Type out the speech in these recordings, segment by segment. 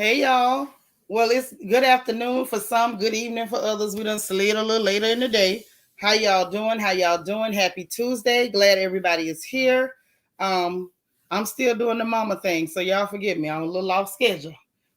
Hey y'all. Well, it's good afternoon for some, good evening for others. We done slid a little later in the day. How y'all doing? How y'all doing? Happy Tuesday. Glad everybody is here. Um, I'm still doing the mama thing, so y'all forgive me. I'm a little off schedule,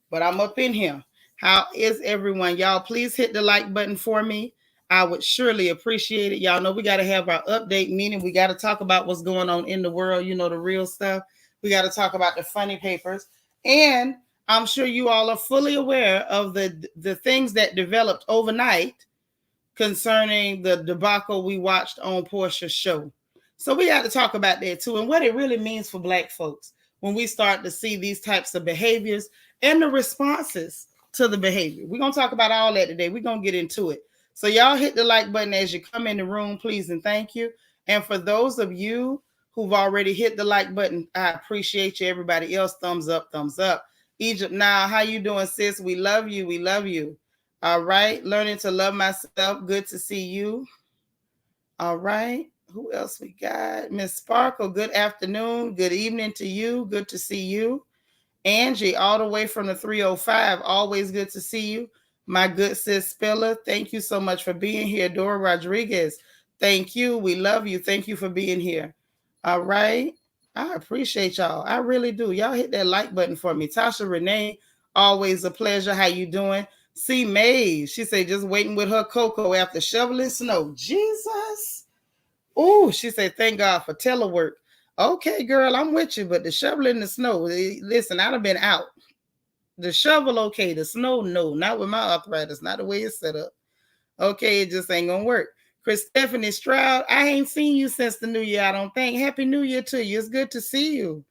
but I'm up in here. How is everyone? Y'all please hit the like button for me. I would surely appreciate it. Y'all know we got to have our update, meaning we got to talk about what's going on in the world, the real stuff. We got to talk about the funny papers. And I'm sure you all are fully aware of the things that developed overnight concerning the debacle we watched on Portia's show. So we got to talk about that too, and what it really means for Black folks when we start to see these types of behaviors and the responses to the behavior. We're gonna talk about all that today. We're gonna get into it. So y'all hit the like button as you come in the room, please and thank you. And for those of you who've already hit the like button, I appreciate you. Everybody else, thumbs up, thumbs up. Egypt now, how you doing, sis? We love you. We love you. All right. Learning to love myself. Good to see you. All right. Who else we got? Miss Sparkle. Good afternoon. Good evening to you. Good to see you. Angie, all the way from the 305. Always good to see you. My good sis Spiller. Thank you so much for being here. Dora Rodriguez. Thank you. We love you. Thank you for being here. All right. I appreciate y'all. I really do. Y'all hit that like button for me. Tasha Renee, always a pleasure. How you doing? C. Mays, she said just waiting with her cocoa after shoveling snow. Jesus. Oh, she said thank God for telework. Okay, girl, I'm with you, but the shoveling the snow. Listen, I'd have been out. The shovel, okay. The snow, no. Not with my arthritis. Not the way it's set up. Okay, it just ain't gonna work. Chris Stephanie Stroud, I ain't seen you since the new year, I don't think. Happy New Year to you. It's good to see you.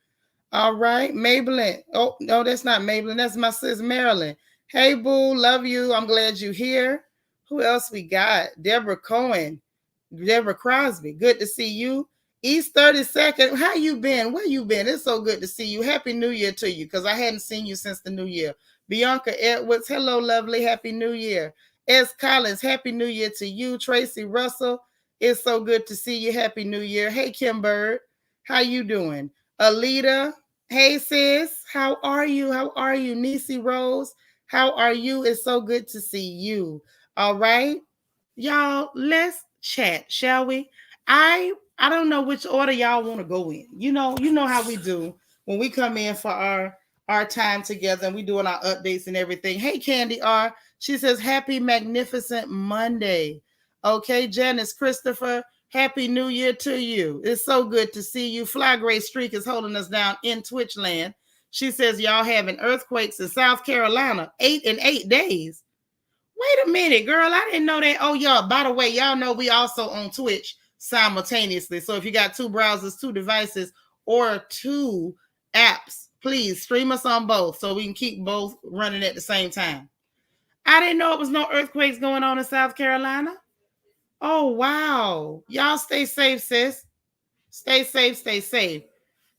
All right, Maybelline. Oh, no, that's not Maybelline. That's my sis Marilyn. Hey, boo, love you. I'm glad you're here. Who else we got? Deborah Cohen. Deborah Crosby. Good to see you. East 32nd. How you been? Where you been? It's so good to see you. Happy New Year to you, because I hadn't seen you since the new year. Bianca Edwards. Hello, lovely. Happy New Year. S. Collins. Happy New Year to you. Tracy Russell. It's so good to see you. Happy New Year. Hey, Kim Bird. How you doing? Alita. Hey, sis. How are you? How are you? Nisi Rose. How are you? It's so good to see you. All right. Y'all, let's chat, shall we? I don't know which order y'all want to go in. You know how we do when we come in for our time together and we doing our updates and everything. Hey, Candy R. She says, happy magnificent Monday. Okay, Janice Christopher, happy New Year to you. It's so good to see you. Fly Gray Streak is holding us down in Twitch land. She says, y'all having earthquakes in South Carolina 8 in 8 days. Wait a minute, girl. I didn't know that. Oh, y'all, by the way, y'all know we also on Twitch simultaneously. So if you got two browsers, two devices, or two apps, please stream us on both so we can keep both running at the same time. I didn't know it was no earthquakes going on in South Carolina. Oh, wow. Y'all stay safe, sis. Stay safe, stay safe.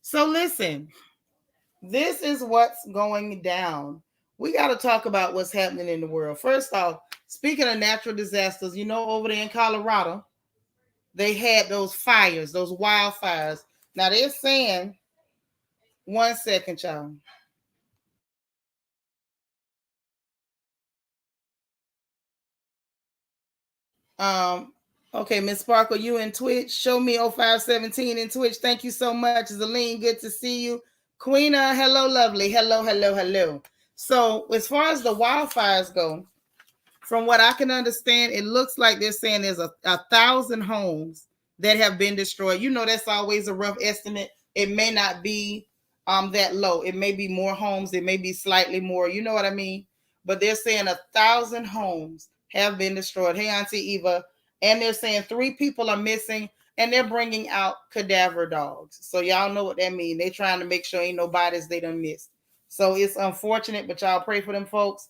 So listen, this is what's going down. We got to talk about what's happening in the world. First off, speaking of natural disasters, over there in Colorado, they had those fires, those wildfires. Now they're saying, one second, y'all. Okay, Miss Sparkle, you in Twitch. Show me 0517 in Twitch. Thank you so much. Zaleen, good to see you. Queena, hello, lovely. Hello, hello, hello. So as far as the wildfires go, from what I can understand, it looks like they're saying there's a 1,000 homes that have been destroyed. That's always a rough estimate. It may not be that low. It may be more homes. It may be slightly more. You know what I mean? But they're saying 1,000 homes have been destroyed. Hey, Auntie Eva. And they're saying 3 people are missing, and they're bringing out cadaver dogs. So y'all know what that means. They're trying to make sure ain't no bodies they done missed. So it's unfortunate, but y'all pray for them folks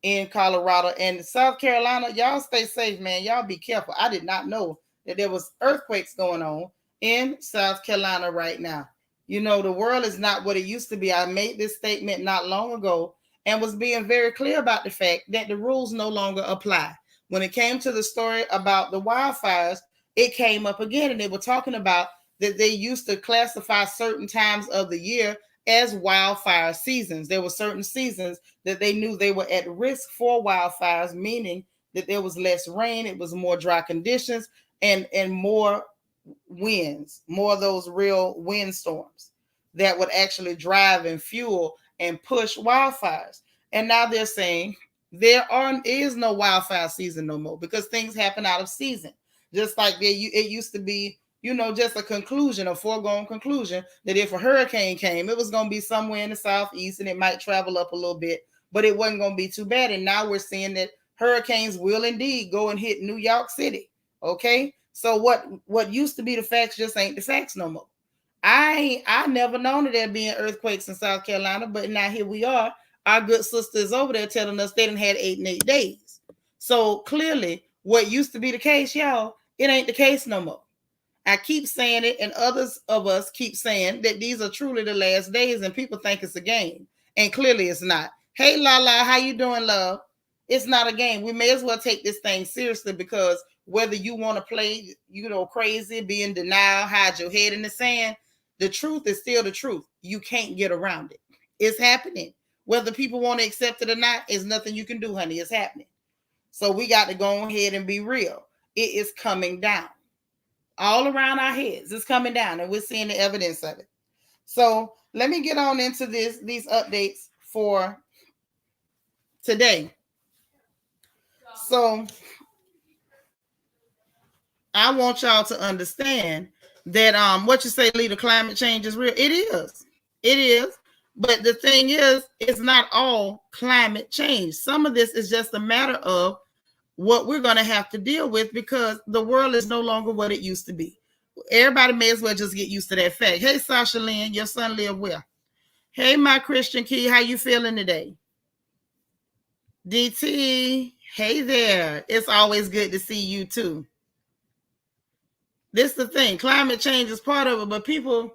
in Colorado and South Carolina. Y'all stay safe, man. Y'all be careful. I did not know that there was earthquakes going on in South Carolina right now. The world is not what it used to be. I made this statement not long ago and was being very clear about the fact that the rules no longer apply. When it came to the story about the wildfires, it came up again, and they were talking about that they used to classify certain times of the year as wildfire seasons. There were certain seasons that they knew they were at risk for wildfires, meaning that there was less rain, it was more dry conditions, and more winds, more of those real windstorms that would actually drive and fuel and push wildfires. And now they're saying is no wildfire season no more because things happen out of season. Just like it used to be, just a conclusion, a foregone conclusion that if a hurricane came, it was going to be somewhere in the southeast and it might travel up a little bit, but it wasn't going to be too bad. And now we're seeing that hurricanes will indeed go and hit New York City. Okay. So what used to be the facts just ain't the facts no more. I never known that there being earthquakes in South Carolina, but now here we are. Our good sister is over there telling us they done had 8 and 8 days. So clearly, what used to be the case, y'all, it ain't the case no more. I keep saying it, and others of us keep saying that these are truly the last days, and people think it's a game, and clearly it's not. Hey, Lala, how you doing, love? It's not a game. We may as well take this thing seriously because whether you want to play, crazy, be in denial, hide your head in the sand, the truth is still the truth. You can't get around it. It's happening. Whether people want to accept it or not, is nothing you can do, honey. It's happening. So we got to go ahead and be real. It is coming down. All around our heads. It's coming down, and we're seeing the evidence of it. So let me get on into these updates for today. So I want y'all to understand that what you say, leader, climate change is real. It is. It is. But the thing is, it's not all climate change. Some of this is just a matter of what we're going to have to deal with because the world is no longer what it used to be. Everybody may as well just get used to that fact. Hey, Sasha Lynn, your son live where? Hey, my Christian Key, how you feeling today? DT, hey there. It's always good to see you too. This is the thing. Climate change is part of it, but people,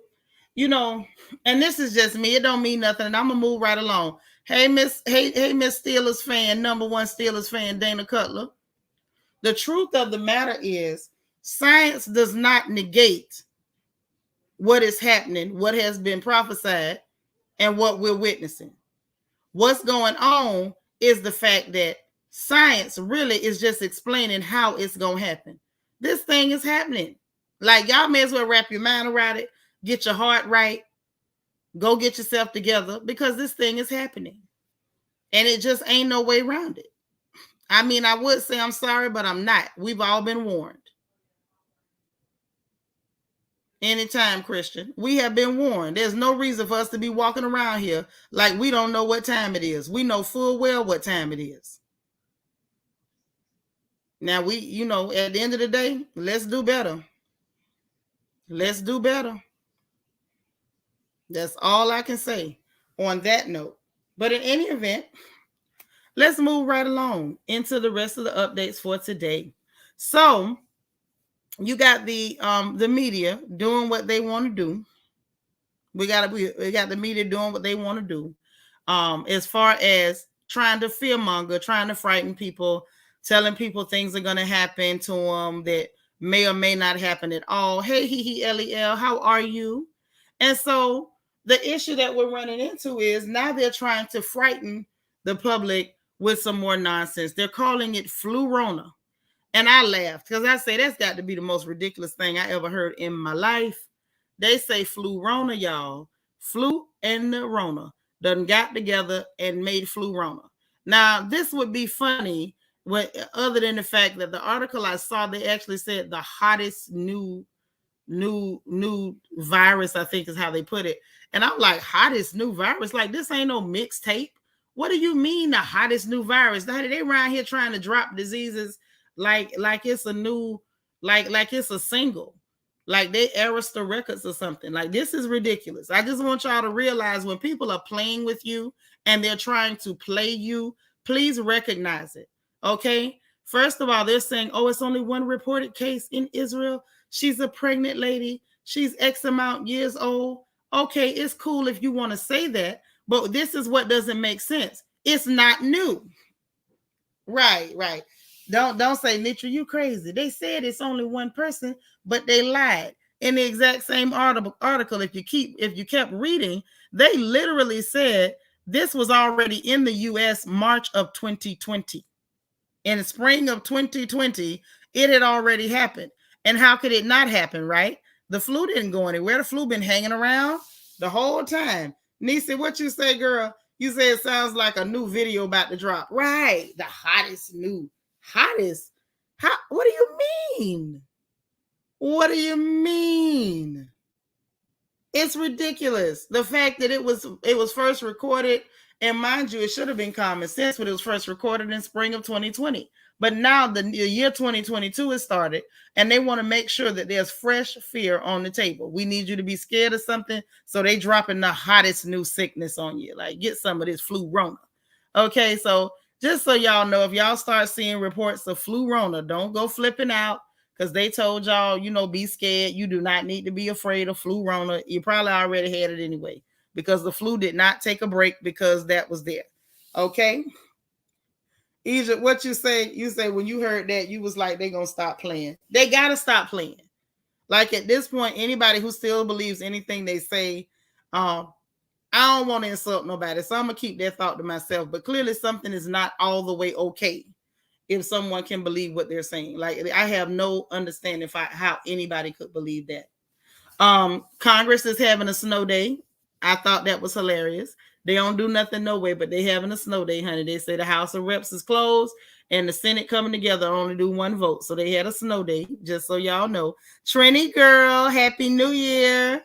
and this is just me. It don't mean nothing, and I'm gonna move right along. Hey, Miss Steelers fan, number one Steelers fan, Dana Cutler. The truth of the matter is, science does not negate what is happening, what has been prophesied, and what we're witnessing. What's going on is the fact that science really is just explaining how it's gonna happen. This thing is happening. Like, y'all may as well wrap your mind around it, get your heart right, go get yourself together, because this thing is happening. And it just ain't no way around it. I mean, I would say I'm sorry, but I'm not. We've all been warned. Anytime, Christian, we have been warned. There's no reason for us to be walking around here like we don't know what time it is. We know full well what time it is. Now, at the end of the day, let's do better. Let's do better. That's all I can say on that note. But in any event, let's move right along into the rest of the updates for today. So you got the media doing what they want to do. We got the media doing what they want to do. As far as trying to fearmonger, trying to frighten people, telling people things are going to happen to them that may or may not happen at all. Hey, LEL, how are you? And so the issue that we're running into is now they're trying to frighten the public with some more nonsense. They're calling it Flu-Rona. And I laughed because I say that's got to be the most ridiculous thing I ever heard in my life. They say Flu-Rona, y'all. Flu and the Rona done got together and made Flu-Rona. Now, this would be funny, other than the fact that the article I saw, they actually said the hottest new virus, I think is how they put it. And I'm like, hottest new virus? Like, this ain't no mixtape. What do you mean the hottest new virus? They around here trying to drop diseases like it's a new, like it's a single, like they Arista Records or something. Like, this is ridiculous. I just want y'all to realize when people are playing with you and they're trying to play you, please recognize it. Okay. First of all, they're saying, oh, it's only one reported case in Israel. She's a pregnant lady. She's X amount years old. Okay, it's cool if you want to say that, but this is what doesn't make sense. It's not new. Right. Don't say, Nitra, you crazy. They said it's only one person, but they lied. In the exact same article, if you kept reading, They literally said this was already in the US March of 2020. In the spring of 2020, it had already happened. And how could it not happen, right? The flu didn't go anywhere. The flu been hanging around the whole time. Nisi, what you say, girl? You say it sounds like a new video about to drop. Right. The hottest new. Hottest? What do you mean? What do you mean? It's ridiculous. The fact that it was first recorded, and mind you, it should have been common sense when it was first recorded in spring of 2020. But now the year 2022 has started, and they want to make sure that there's fresh fear on the table. We need you to be scared of something, so they dropping the hottest new sickness on you. Like, get some of this flu Rona. Okay, so just so y'all know, if y'all start seeing reports of flu Rona, don't go flipping out, because they told y'all, be scared. You do not need to be afraid of flu Rona. You probably already had it anyway, because the flu did not take a break because that was there. Okay. Egypt, what you say? You say when you heard that, you was like, they gonna stop playing. They gotta stop playing. Like, at this point, anybody who still believes anything they say, I don't want to insult nobody, so I'm gonna keep that thought to myself. But clearly something is not all the way okay if someone can believe what they're saying. Like, I have no understanding how anybody could believe that. Congress is having a snow day. I thought that was hilarious. They don't do nothing no way, but they having a snow day, honey. They say the House of Reps is closed and the Senate coming together only do one vote. So they had a snow day, just so y'all know. Trini girl, Happy New Year.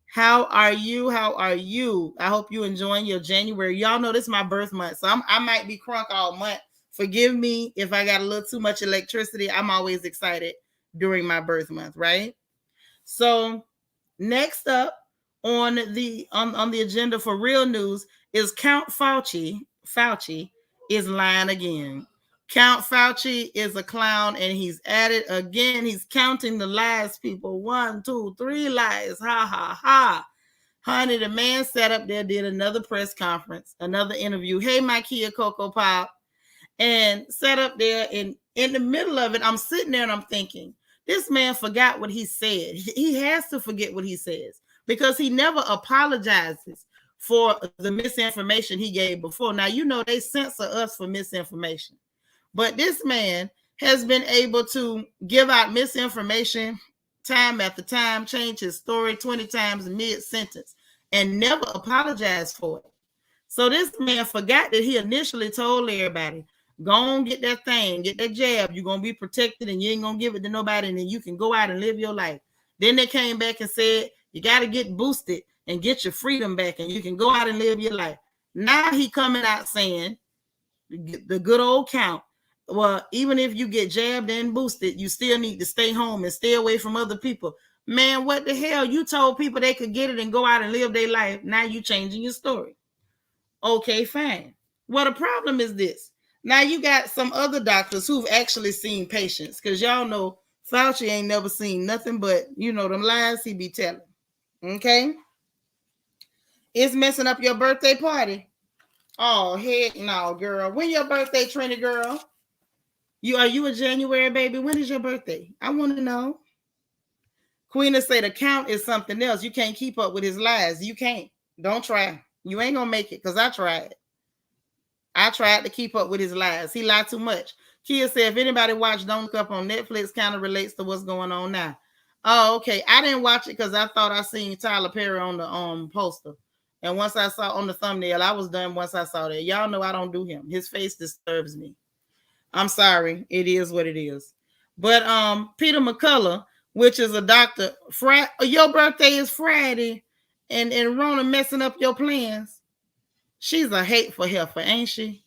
How are you? How are you? I hope you enjoying your January. Y'all know this is my birth month, so I might be crunk all month. Forgive me if I got a little too much electricity. I'm always excited during my birth month, right? So next up on the agenda for real news is Count Fauci. Fauci is lying again. Count Fauci is a clown, and he's at it again. He's counting the lies, people. 1, 2, 3 lies. Ha, ha, ha. Honey, the man sat up there, did another press conference, another interview. Hey, my Kia Cocoa Pop. And sat up there, and in the middle of it, I'm sitting there and I'm thinking, this man forgot what he said. He has to forget what he says, because he never apologizes for the misinformation he gave before. Now, they censor us for misinformation, but this man has been able to give out misinformation time after time, change his story 20 times mid-sentence, and never apologize for it. So this man forgot that he initially told everybody, go on, get that thing, get that jab. You're going to be protected and you ain't going to give it to nobody, and then you can go out and live your life. Then they came back and said, you got to get boosted and get your freedom back, and you can go out and live your life. Now he coming out saying, the good old count, well, even if you get jabbed and boosted, you still need to stay home and stay away from other people. Man, what the hell? You told people they could get it and go out and live their life. Now you changing your story. Okay, fine. Well, the problem is this. Now you got some other doctors who've actually seen patients, because y'all know Fauci ain't never seen nothing but, them lies he be telling. Okay? It's messing up your birthday party. Oh, heck no, girl. When your birthday, Trini girl? Are you a January baby? When is your birthday? I want to know. Queen say the count is something else. You can't keep up with his lies. You can't. Don't try. You ain't gonna make it, because I tried. I tried to keep up with his lies. He lied too much. Kia said, if anybody watched Don't Look Up on Netflix, kind of relates to what's going on now. Oh, okay. I didn't watch it because I thought I seen Tyler Perry on the poster. And once I saw on the thumbnail, I was done once I saw that. Y'all know I don't do him. His face disturbs me. I'm sorry. It is what it is. But Peter McCullough, which is a doctor, your birthday is Friday, and Rona messing up your plans. She's a hateful heifer, ain't she?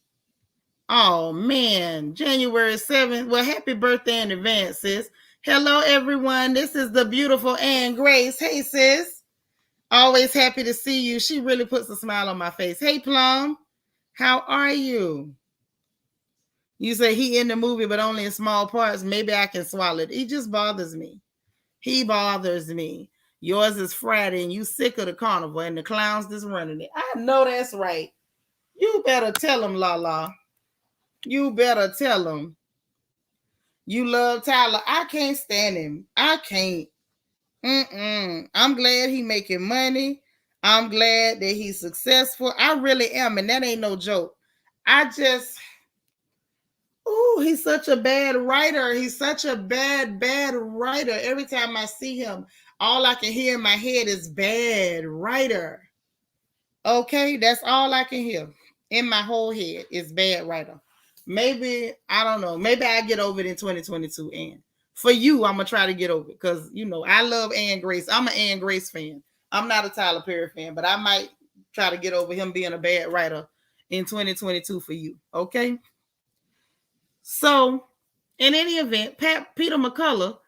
Oh, man. January 7th. Well, happy birthday in advance, sis. Hello, everyone. This is the beautiful Ann Grace. Hey, sis. Always happy to see you. She really puts a smile on my face. Hey, Plum. How are you? You say he in the movie, but only in small parts. Maybe I can swallow it. He just bothers me. He bothers me. Yours is Friday, and you sick of the carnival and the clowns that's running it. I know that's right. You better tell him, Lala. You better tell him. You love Tyler. I can't stand him. I can't. I'm glad he making money. I'm glad that he's successful. I really am, and that ain't no joke. He's such a bad writer. He's such a bad writer. Every time I see him, all I can hear in my head is bad writer. Okay, that's all I can hear in my whole head is bad writer. Maybe, I don't know. Maybe I get over it in 2022. And for you, I'm going to try to get over it because, I love Anne Grace. I'm an Anne Grace fan. I'm not a Tyler Perry fan, but I might try to get over him being a bad writer in 2022 for you. Okay. So, in any event, Peter McCullough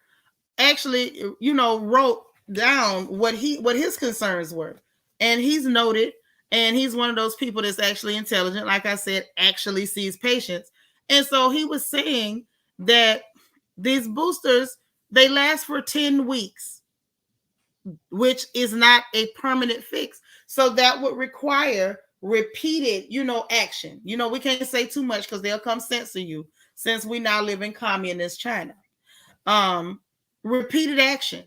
actually, wrote down what his concerns were, and he's noted, and he's one of those people that's actually intelligent. Like I said, actually sees patients, and so he was saying that these boosters, they last for 10 weeks, which is not a permanent fix. So that would require repeated, action. We can't say too much because they'll come censor you since we now live in communist China. Repeated action.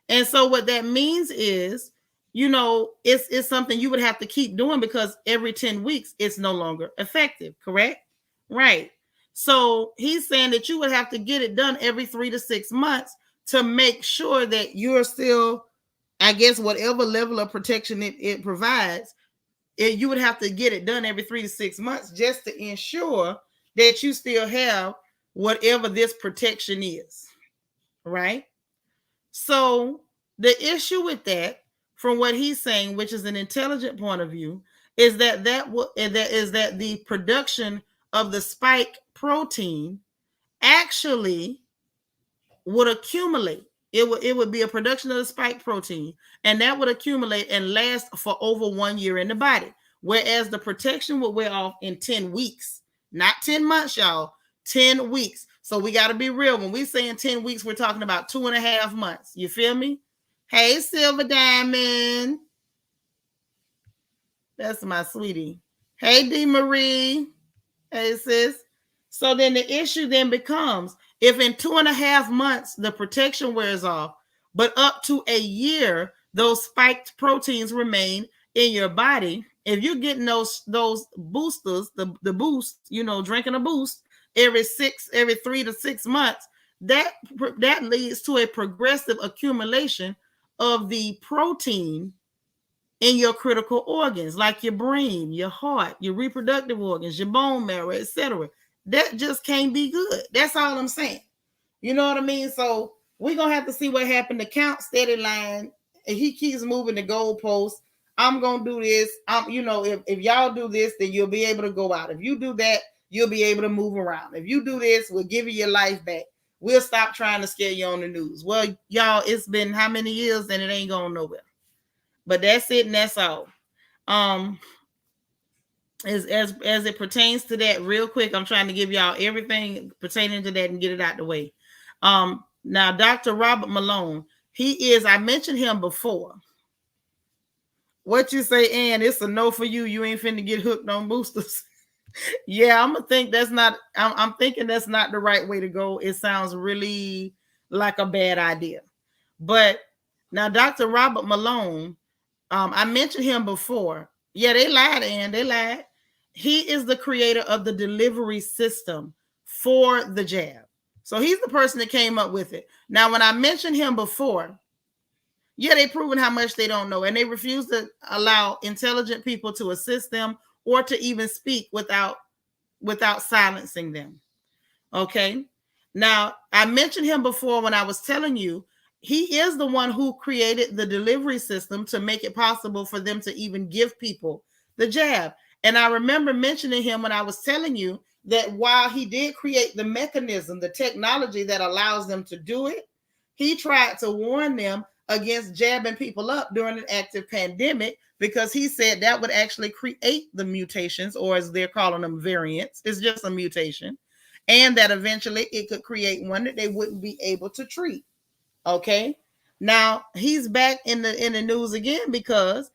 And so what that means is, it's something you would have to keep doing because every 10 weeks it's no longer effective, correct? Right. So he's saying that you would have to get it done every 3 to 6 months to make sure that you're still, I guess, whatever level of protection it provides, you would have to get it done every 3 to 6 months just to ensure that you still have whatever this protection is. Right? So the issue with that, from what he's saying, which is an intelligent point of view, is that the production of the spike protein actually would accumulate. It would be a production of the spike protein, and that would accumulate and last for over 1 year in the body. Whereas the protection would wear off in 10 weeks, not 10 months, y'all. 10 weeks. So we got to be real. When we say in 10 weeks, we're talking about 2.5 months. You feel me? Hey, Silver Diamond. That's my sweetie. Hey, D. Marie. Hey, sis. So then the issue then becomes, if in 2.5 months the protection wears off, but up to a year, those spiked proteins remain in your body. If you're getting those boosters, the boost, drinking a boost every 3 to 6 months, that leads to a progressive accumulation of the protein in your critical organs, like your brain, your heart, your reproductive organs, your bone marrow, etc. That just can't be good. That's all I'm saying. You know what I mean? So we're going to have to see what happened to Count Steady Line. He keeps moving the goalposts. I'm going to do this. If y'all do this, then you'll be able to go out. If you do that, you'll be able to move around. If you do this, we'll give you your life back. We'll stop trying to scare you on the news. Well, y'all, it's been how many years and it ain't going nowhere. But that's it, and that's all. As it pertains to that, real quick, I'm trying to give y'all everything pertaining to that and get it out the way. Now, Dr. Robert Malone, I mentioned him before. What you say, Ann? It's a no for you. You ain't finna get hooked on boosters. Yeah, I'm thinking that's not the right way to go. It sounds really like a bad idea. But now, Dr. Robert Malone, I mentioned him before. Yeah, they lied, Ann. They lied. He is the creator of the delivery system for the jab. So he's the person that came up with it. Now, when I mentioned him before, yeah, they've proven how much they don't know, and they refuse to allow intelligent people to assist them or to even speak without silencing them. Okay. Now, I mentioned him before when I was telling you he is the one who created the delivery system to make it possible for them to even give people the jab. And I remember mentioning him when I was telling you that while he did create the mechanism, the technology that allows them to do it, he tried to warn them against jabbing people up during an active pandemic because he said that would actually create the mutations, or as they're calling them, variants. It's just a mutation. And that eventually it could create one that they wouldn't be able to treat. Okay. Now he's back in the news again because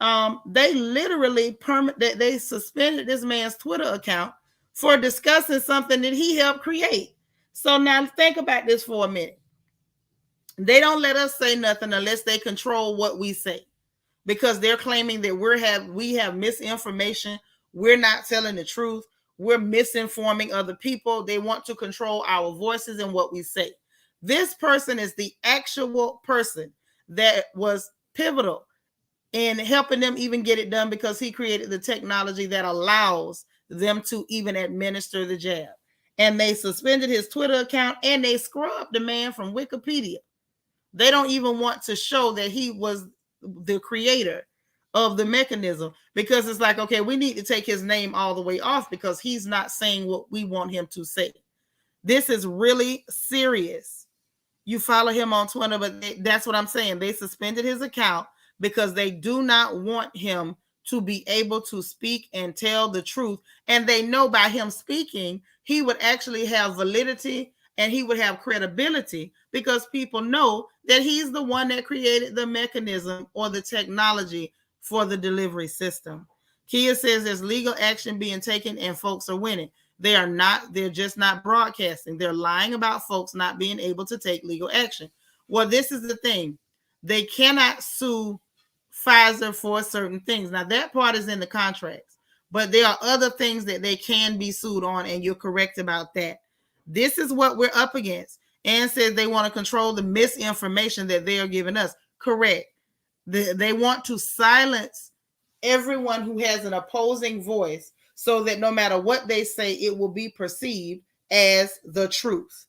they literally they suspended this man's Twitter account for discussing something that he helped create. So now think about this for a minute. They don't let us say nothing unless they control what we say. because they're claiming that we have misinformation. We're not telling the truth. We're misinforming other people. They want to control our voices and what we say. This person is the actual person that was pivotal in helping them even get it done, because he created the technology that allows them to even administer the jab. And they suspended his Twitter account and they scrubbed the man from Wikipedia. They don't even want to show that he was the creator of the mechanism, because it's like, okay, we need to take his name all the way off because he's not saying what we want him to say. This is really serious. You follow him on Twitter, but that's what I'm saying. They suspended his account because they do not want him to be able to speak and tell the truth. And they know by him speaking, he would actually have validity and he would have credibility, because people know that he's the one that created the mechanism or the technology for the delivery system. Kia says there's legal action being taken and folks are winning. They are not, they're just not broadcasting. They're lying about folks not being able to take legal action. Well, this is the thing. They cannot sue Pfizer for certain things. Now, that part is in the contracts, but there are other things that they can be sued on, and you're correct about that. This is what we're up against. Ann says they want to control the misinformation that they are giving us. Correct. They want to silence everyone who has an opposing voice so that no matter what they say, it will be perceived as the truth.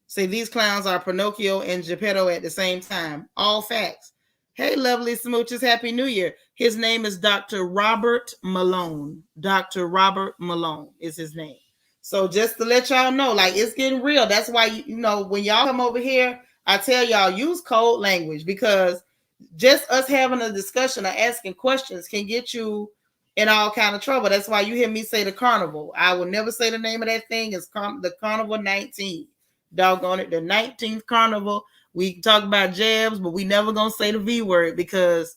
Say these clowns are Pinocchio and Geppetto at the same time. All facts. Hey, lovely smooches, Happy New Year. His name is Dr. Robert Malone. Dr. Robert Malone is his name. So just to let y'all know, like, it's getting real. That's why, you know, when y'all come over here, I tell y'all, use code language, because just us having a discussion or asking questions can get you in all kind of trouble. That's why you hear me say the carnival. I will never say the name of that thing. It's the Carnival 19. Doggone it, the 19th carnival. We talk about jabs, but we never gonna say the V word, because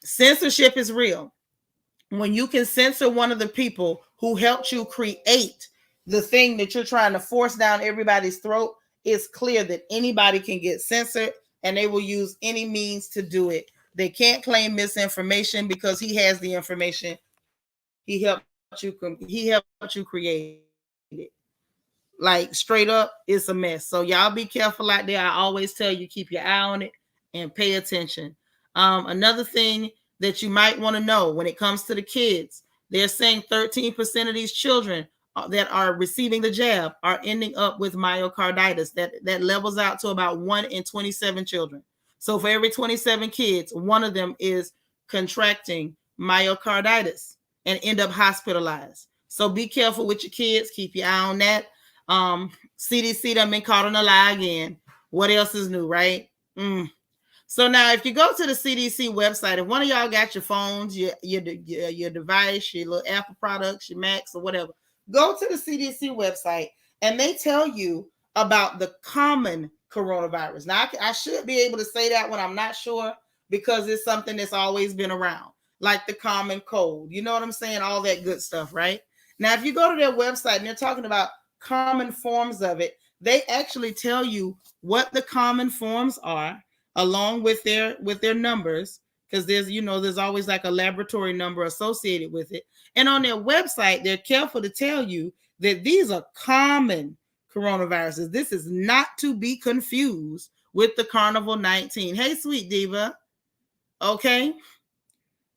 censorship is real. When you can censor one of the people who helped you create the thing that you're trying to force down everybody's throat, it's clear that anybody can get censored, and they will use any means to do it. They can't claim misinformation because he has the information. He helped you create it. Like, straight up, it's a mess. So y'all be careful out there. I always tell you, keep your eye on it and pay attention. Another thing that you might want to know when it comes to the kids, they're saying 13% of these children that are receiving the jab are ending up with myocarditis. That levels out to about 1 in 27 children. So for every 27 kids, one of them is contracting myocarditis and end up hospitalized. So be careful with your kids. Keep your eye on that. CDC done been caught on a lie again. What else is new, right? So now, if you go to the CDC website, if one of y'all got your phones, your device, your little Apple products, your Macs or whatever, go to the CDC website and they tell you about the common coronavirus. Now, I should be able to say that when I'm not sure, because it's something that's always been around, like the common cold. You know what I'm saying? All that good stuff, right? Now, if you go to their website and they're talking about common forms of it, they actually tell you what the common forms are, along with their numbers, because there's always like a laboratory number associated with it. And on their website, they're careful to tell you that these are common coronaviruses. This is not to be confused with the Carnival 19. Hey, sweet diva. Okay.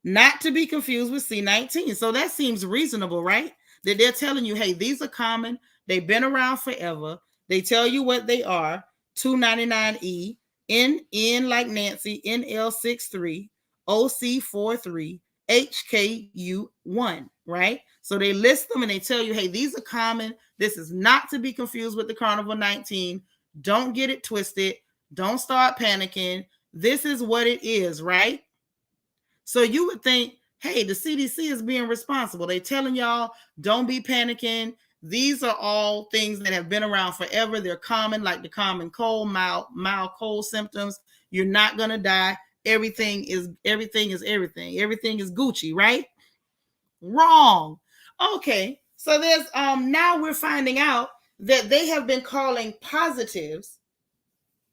Not to be confused with C19. So that seems reasonable, right? That they're telling you, hey, these are common. They've been around forever. They tell you what they are. 299E, N like Nancy, NL63, OC43, HKU1, right? So they list them and they tell you, hey, these are common. This is not to be confused with the Carnival 19. Don't get it twisted. Don't start panicking. This is what it is, right? So you would think, hey, the CDC is being responsible. They're telling y'all, don't be panicking. These are all things that have been around forever. They're common, like the common cold, mild cold symptoms. You're not going to die. Everything is everything. Everything is Gucci, right? Wrong. Okay. So there's now we're finding out that they have been calling positives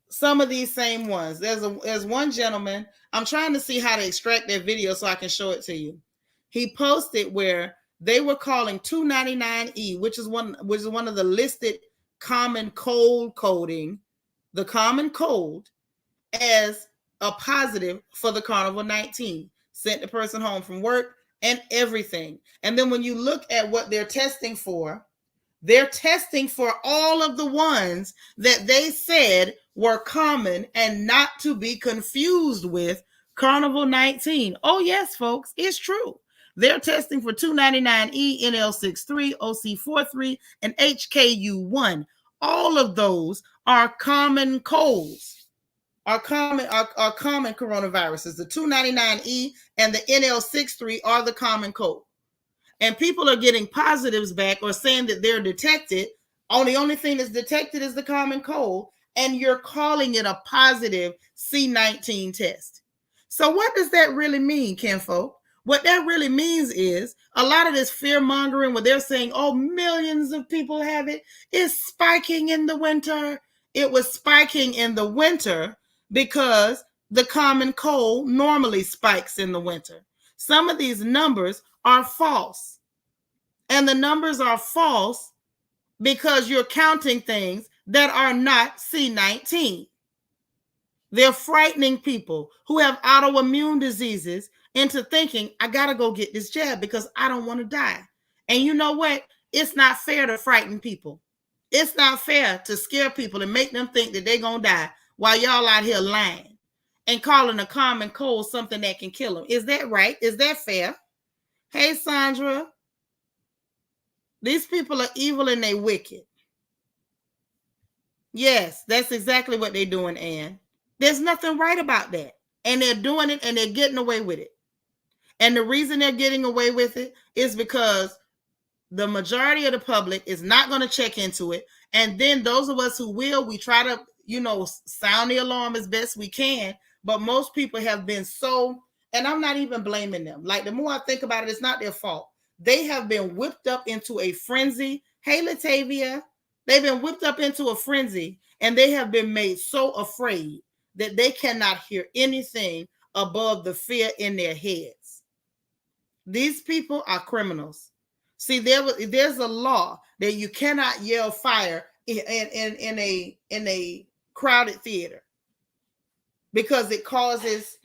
some of these same ones. There's one gentleman. I'm trying to see how to extract that video so I can show it to you. He posted where they were calling 299E, which is one of the listed common cold coding, the common cold, as a positive for the Carnival 19. Sent the person home from work and everything. And then when you look at what they're testing for all of the ones that they said were common and not to be confused with Carnival 19. Oh, yes, folks, it's true. They're testing for 299E, NL63, OC43, and HKU1. All of those are common colds, are common coronaviruses. The 299E and the NL63 are the common cold. And people are getting positives back or saying that they're detected. The only thing that's detected is the common cold, and you're calling it a positive C19 test. So what does that really mean, kinfolk? What that really means is a lot of this fear mongering where they're saying, oh, millions of people have it, is spiking in the winter. It was spiking in the winter because the common cold normally spikes in the winter. Some of these numbers are false. And the numbers are false because you're counting things that are not C19. They're frightening people who have autoimmune diseases into thinking, I got to go get this jab because I don't want to die. And you know what? It's not fair to frighten people. It's not fair to scare people and make them think that they're going to die while y'all out here lying and calling a common cold something that can kill them. Is that right? Is that fair? Hey, Sandra. These people are evil and they wicked. Yes, that's exactly what they're doing, Ann. There's nothing right about that. And they're doing it and they're getting away with it. And the reason they're getting away with it is because the majority of the public is not going to check into it. And then those of us who will, we try to, sound the alarm as best we can. But most people have been so, and I'm not even blaming them. Like, the more I think about it, it's not their fault. They have been whipped up into a frenzy. Hey, Latavia. They've been whipped up into a frenzy, and they have been made so afraid that they cannot hear anything above the fear in their heads. These people are criminals. See, there's a law that you cannot yell fire in a crowded theater because it causes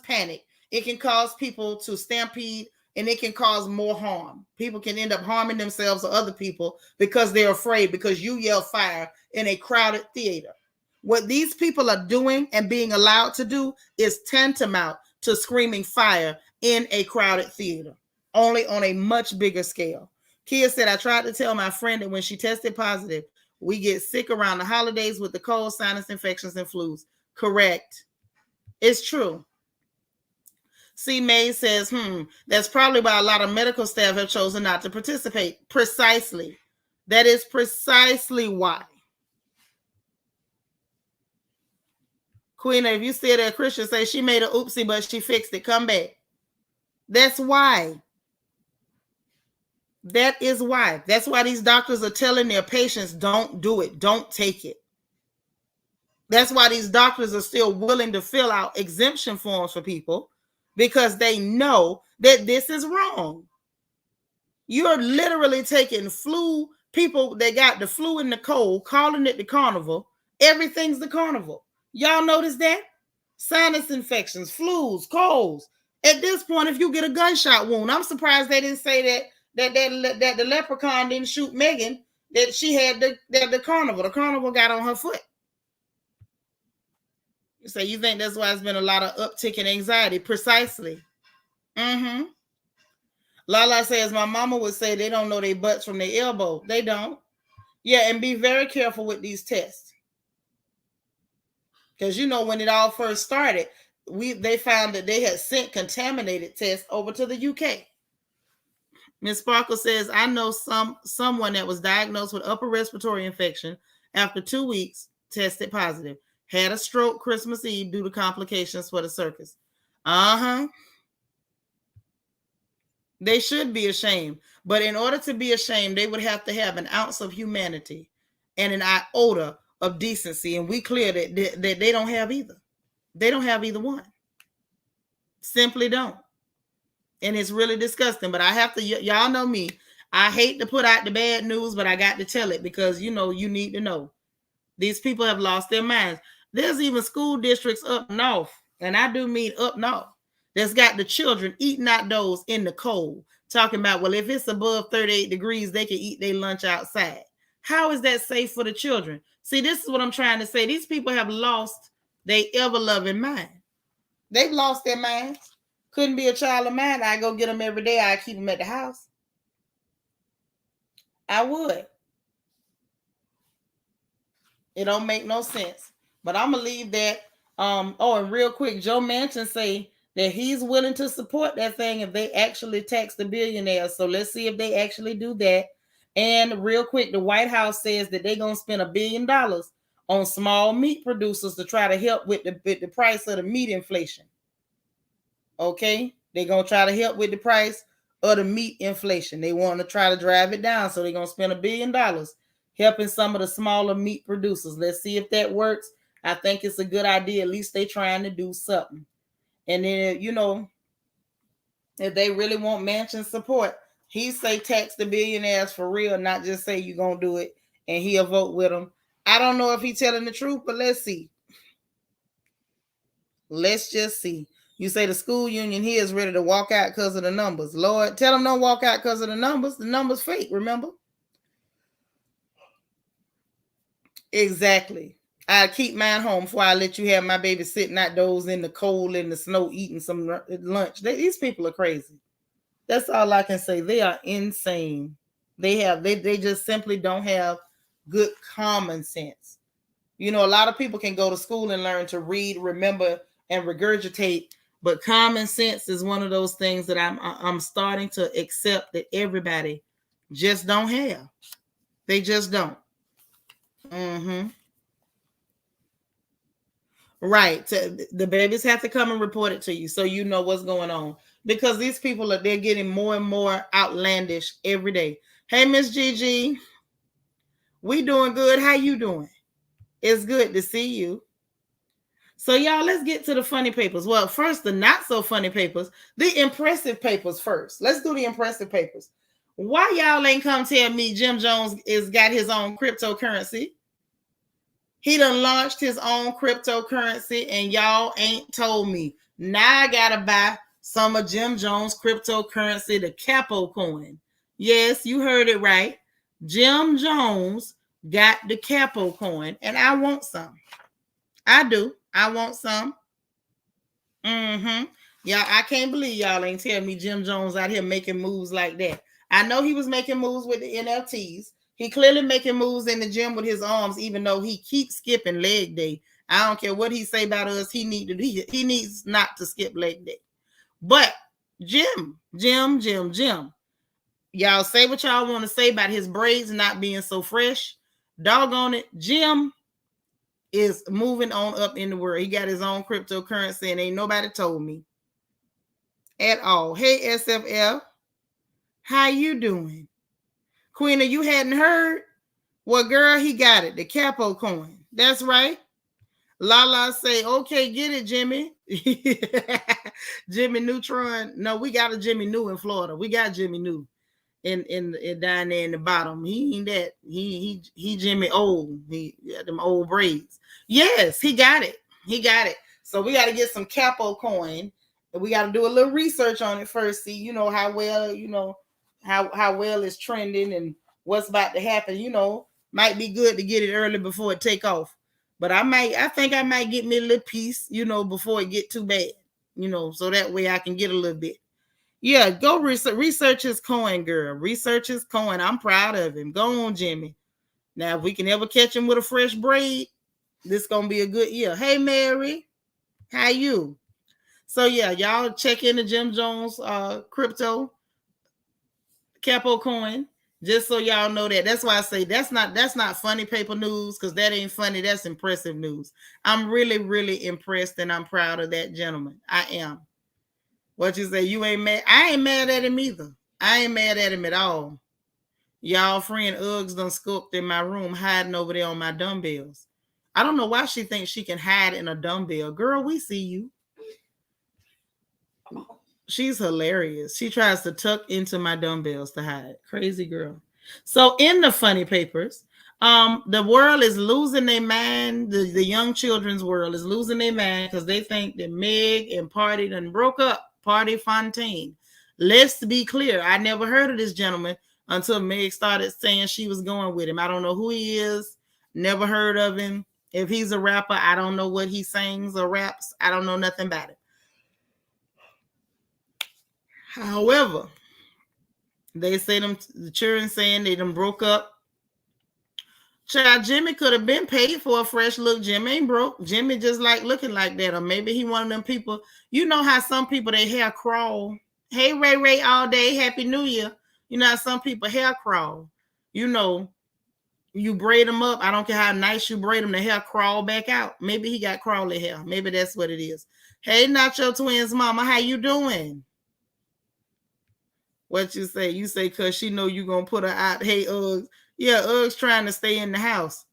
panic. It can cause people to stampede, and it can cause more harm. People can end up harming themselves or other people because they're afraid because you yell fire in a crowded theater. What these people are doing and being allowed to do is tantamount to screaming fire in a crowded theater, only on a much bigger scale. Kia said, I tried to tell my friend that when she tested positive, we get sick around the holidays with the cold, sinus infections, and flus. Correct. It's true. C. May says, that's probably why a lot of medical staff have chosen not to participate. Precisely. That is precisely why. Queen, if you see that Christian say she made a oopsie, but she fixed it, come back. That's why. That is why. That's why these doctors are telling their patients, don't do it. Don't take it. That's why these doctors are still willing to fill out exemption forms for people, because they know that this is wrong. You're literally taking flu, people that got the flu and the cold, calling it the carnival. Everything's the carnival. Y'all notice that? Sinus infections, flus, colds. At this point, if you get a gunshot wound, I'm surprised they didn't say that the leprechaun didn't shoot Megan, that she had the carnival. The carnival got on her foot. So you think that's why there's been a lot of uptick in anxiety? Precisely. Lala says, my mama would say they don't know their butts from their elbow. They don't. Yeah, and be very careful with these tests. Because when it all first started, they found that they had sent contaminated tests over to the UK. Ms. Sparkle says, I know someone that was diagnosed with upper respiratory infection after 2 weeks, tested positive. Had a stroke Christmas Eve due to complications for the circus. They should be ashamed. But in order to be ashamed, they would have to have an ounce of humanity and an iota of decency, and we clear that they don't have either. They don't have either one. Simply don't. And it's really disgusting. But I have to, y'all know me. I hate to put out the bad news, but I got to tell it because, you need to know. These people have lost their minds. There's even school districts up north, and I do mean up north, that's got the children eating outdoors in the cold, talking about, well, if it's above 38 degrees, they can eat their lunch outside. How is that safe for the children? See, this is what I'm trying to say. These people have lost their ever-loving mind. They've lost their minds. Couldn't be a child of mine. I go get them every day. I keep them at the house. I would. It don't make no sense. But I'm gonna leave that. And real quick, Joe Manchin say that he's willing to support that thing if they actually tax the billionaires. So let's see if they actually do that. And real quick, the White House says that they're gonna spend $1 billion on small meat producers to try to help with the price of the meat inflation. Okay, they're gonna try to help with the price of the meat inflation. They want to try to drive it down, so they're gonna spend $1 billion helping some of the smaller meat producers. Let's see if that works. I think it's a good idea. At least they're trying to do something. And then, if they really want Manchin support, he say tax the billionaires for real, not just say you're gonna do it and he'll vote with them. I don't know if he's telling the truth, but let's see. Let's just see. You say the school union here is ready to walk out because of the numbers. Lord, tell them don't walk out because of the numbers. The numbers fake, remember? Exactly. I keep mine home before I let you have my baby sitting outdoors in the cold, in the snow, eating some lunch. These people are crazy. That's all I can say. They are insane. They just simply don't have good common sense. A lot of people can go to school and learn to read, remember, and regurgitate, but common sense is one of those things that I'm starting to accept that everybody just don't have. They just don't. Right. The babies have to come and report it to you so you know what's going on. Because these people they're getting more and more outlandish every day. Hey, Miss Gigi. We doing good. How you doing? It's good to see you. So, y'all, let's get to the funny papers. Well, first, the not so funny papers, the impressive papers first. Let's do the impressive papers. Why y'all ain't come tell me Jim Jones is got his own cryptocurrency? He done launched his own cryptocurrency and y'all ain't told me. Now I gotta buy some of Jim Jones' cryptocurrency, the Capo coin. Yes, you heard it right. Jim Jones got the Capo coin and I want some. I do. I want some. Yeah, I can't believe y'all ain't tell me Jim Jones out here making moves like that. I know he was making moves with the NFTs. He clearly making moves in the gym with his arms, even though he keeps skipping leg day. I don't care what he say about us. He needs not to skip leg day. But Jim. Y'all say what y'all want to say about his braids not being so fresh. Doggone it, Jim is moving on up in the world. He got his own cryptocurrency and ain't nobody told me at all. Hey, SFF, how you doing? Queena, you hadn't heard? Well, girl, he got it. The Capo coin. That's right. Lala say, okay, get it, Jimmy. Jimmy Neutron. No, we got a Jimmy New in Florida. We got Jimmy New in down there in the bottom. He ain't that. He Jimmy old. He got them old braids. Yes, he got it. He got it. So we got to get some Capo coin. And we got to do a little research on it first. See, how well, how well it's trending and what's about to happen. Might be good to get it early before it take off. But I think I might get me a little piece, before it get too bad, so that way I can get a little bit. Yeah, go research his coin, girl. Research his coin. I'm proud of him. Go on, Jimmy. Now, if we can ever catch him with a fresh braid, this gonna be a good year. Hey, Mary, how you? So yeah, y'all check in the Jim Jones crypto Capo coin. Just so y'all know that. That's why I say that's not funny paper news, because that ain't funny. That's impressive news. I'm really, really impressed and I'm proud of that gentleman. I am. What you say? You ain't mad? I ain't mad at him either. I ain't mad at him at all. Y'all friend Uggs done skulked in my room, hiding over there on my dumbbells. I don't know why she thinks she can hide in a dumbbell. Girl, we see you. She's hilarious. She tries to tuck into my dumbbells to hide. Crazy girl. So in the funny papers, the world is losing their mind. The young children's world is losing their mind because they think that Meg and Party done broke up. Party Fontaine. Let's be clear. I never heard of this gentleman until Meg started saying she was going with him. I don't know who he is. Never heard of him. If he's a rapper, I don't know what he sings or raps. I don't know nothing about it. However, they say the children saying they done broke up. Child, Jimmy could have been paid for a fresh look. Jimmy ain't broke. Jimmy just like looking like that. Or maybe he one of them people. You know how some people, their hair crawl. Hey, Ray Ray all day. Happy New Year. You know how some people hair crawl. You know, you braid them up. I don't care how nice you braid them. The hair crawl back out. Maybe he got crawly hair. Maybe that's what it is. Hey, Nacho Twins mama. How you doing? What you say? You say because she know you gonna put her out. Hey, Uggs. Yeah, Uggs trying to stay in the house.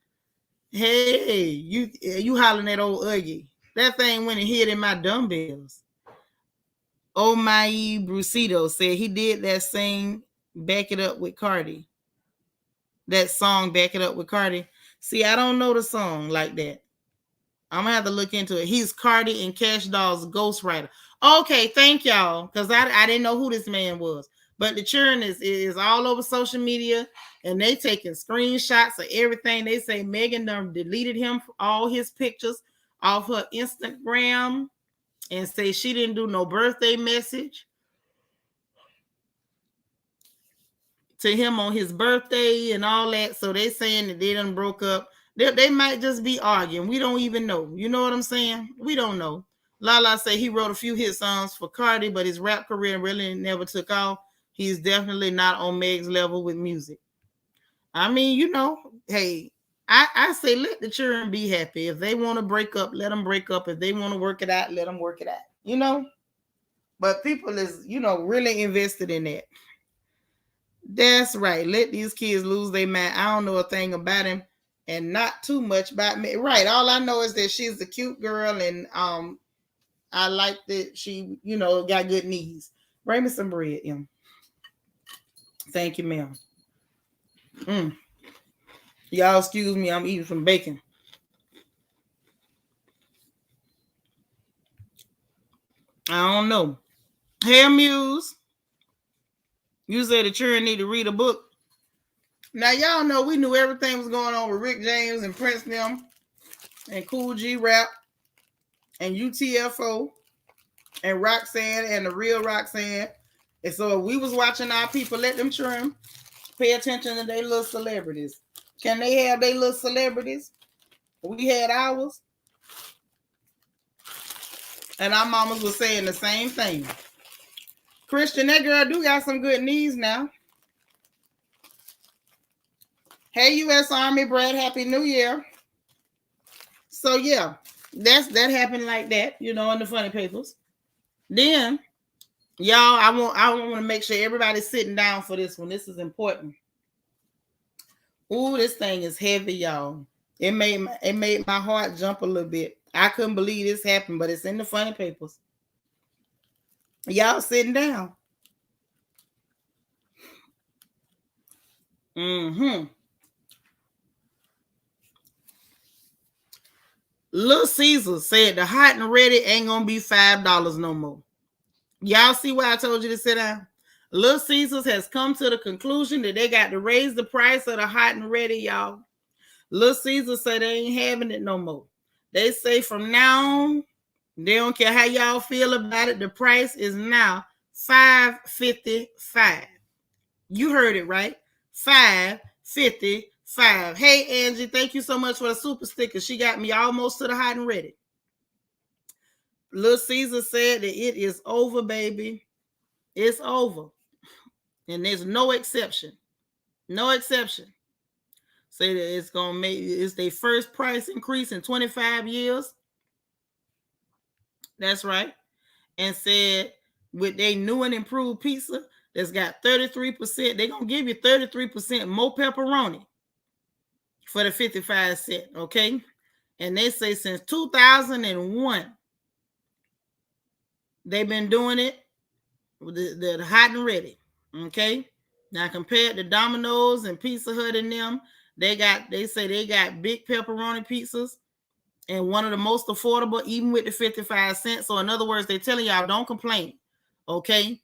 Hey, you hollering at old Uggy. That thing went and hid in my dumbbells. Oh my Brucito said he did that sing, Back It Up with Cardi. That song, Back It Up with Cardi. See, I don't know the song like that. I'm gonna have to look into it. He's Cardi and Cash Doll's ghostwriter. Okay, thank y'all. Because I didn't know who this man was. But the churn is all over social media, and they taking screenshots of everything. They say Megan done deleted him all his pictures off her Instagram and say she didn't do no birthday message to him on his birthday and all that. So they saying that they done broke up. They might just be arguing. We don't even know. You know what I'm saying? We don't know. Lala say he wrote a few hit songs for Cardi, but his rap career really never took off. He's definitely not on Meg's level with music. I mean, you know, hey, I say let the children be happy. If they want to break up, let them break up. If they want to work it out, let them work it out. You know? But people is, you know, really invested in that. That's right. Let these kids lose their mind. I don't know a thing about him and not too much about me. Right. All I know is that she's a cute girl and I like that she, you know, got good knees. Bring me some bread, Em. Thank you, ma'am. Y'all excuse me, I'm eating some bacon. I don't know. Hey, Muse. You said the children need to read a book. Now, y'all know we knew everything was going on with Rick James and Prince them and Cool G Rap and UTFO and Roxanne and the real Roxanne. And so we was watching our people, let them children pay attention to their little celebrities. Can they have their little celebrities? We had ours. And our mamas was saying the same thing. Christian, that girl do got some good knees now. Hey, U.S. Army, Brad, Happy New Year. So, yeah, that happened like that, you know, in the funny papers. Then, y'all, I want to make sure everybody's sitting down for this one. This is important. Ooh, this thing is heavy, y'all. It made my heart jump a little bit. I couldn't believe this happened, but it's in the funny papers. Y'all sitting down. Little Caesar said the hot and ready ain't gonna be $5 no more. Y'all see why I told you to sit down? Little Caesars has come to the conclusion that they got to raise the price of the hot and ready, y'all. Little Caesar said they ain't having it no more. They say from now on, they don't care how y'all feel about it. The price is now $5.55. You heard it right. $5.55. Hey, Angie, thank you so much for the super sticker. She got me almost to the hot and ready. Little Caesar said that it is over, baby. It's over. And there's no exception. No exception. Say that it's gonna make it's their first price increase in 25 years. That's right. And said with their new and improved pizza, that's got 33%. They're going to give you 33% more pepperoni for the 55 cent, okay? And they say since 2001, they've been doing it with the hot and ready, okay? Now compared to Domino's and Pizza Hut and them, they say they got big pepperoni pizzas and one of the most affordable, even with the 55 cents. So in other words, they're telling y'all don't complain, okay?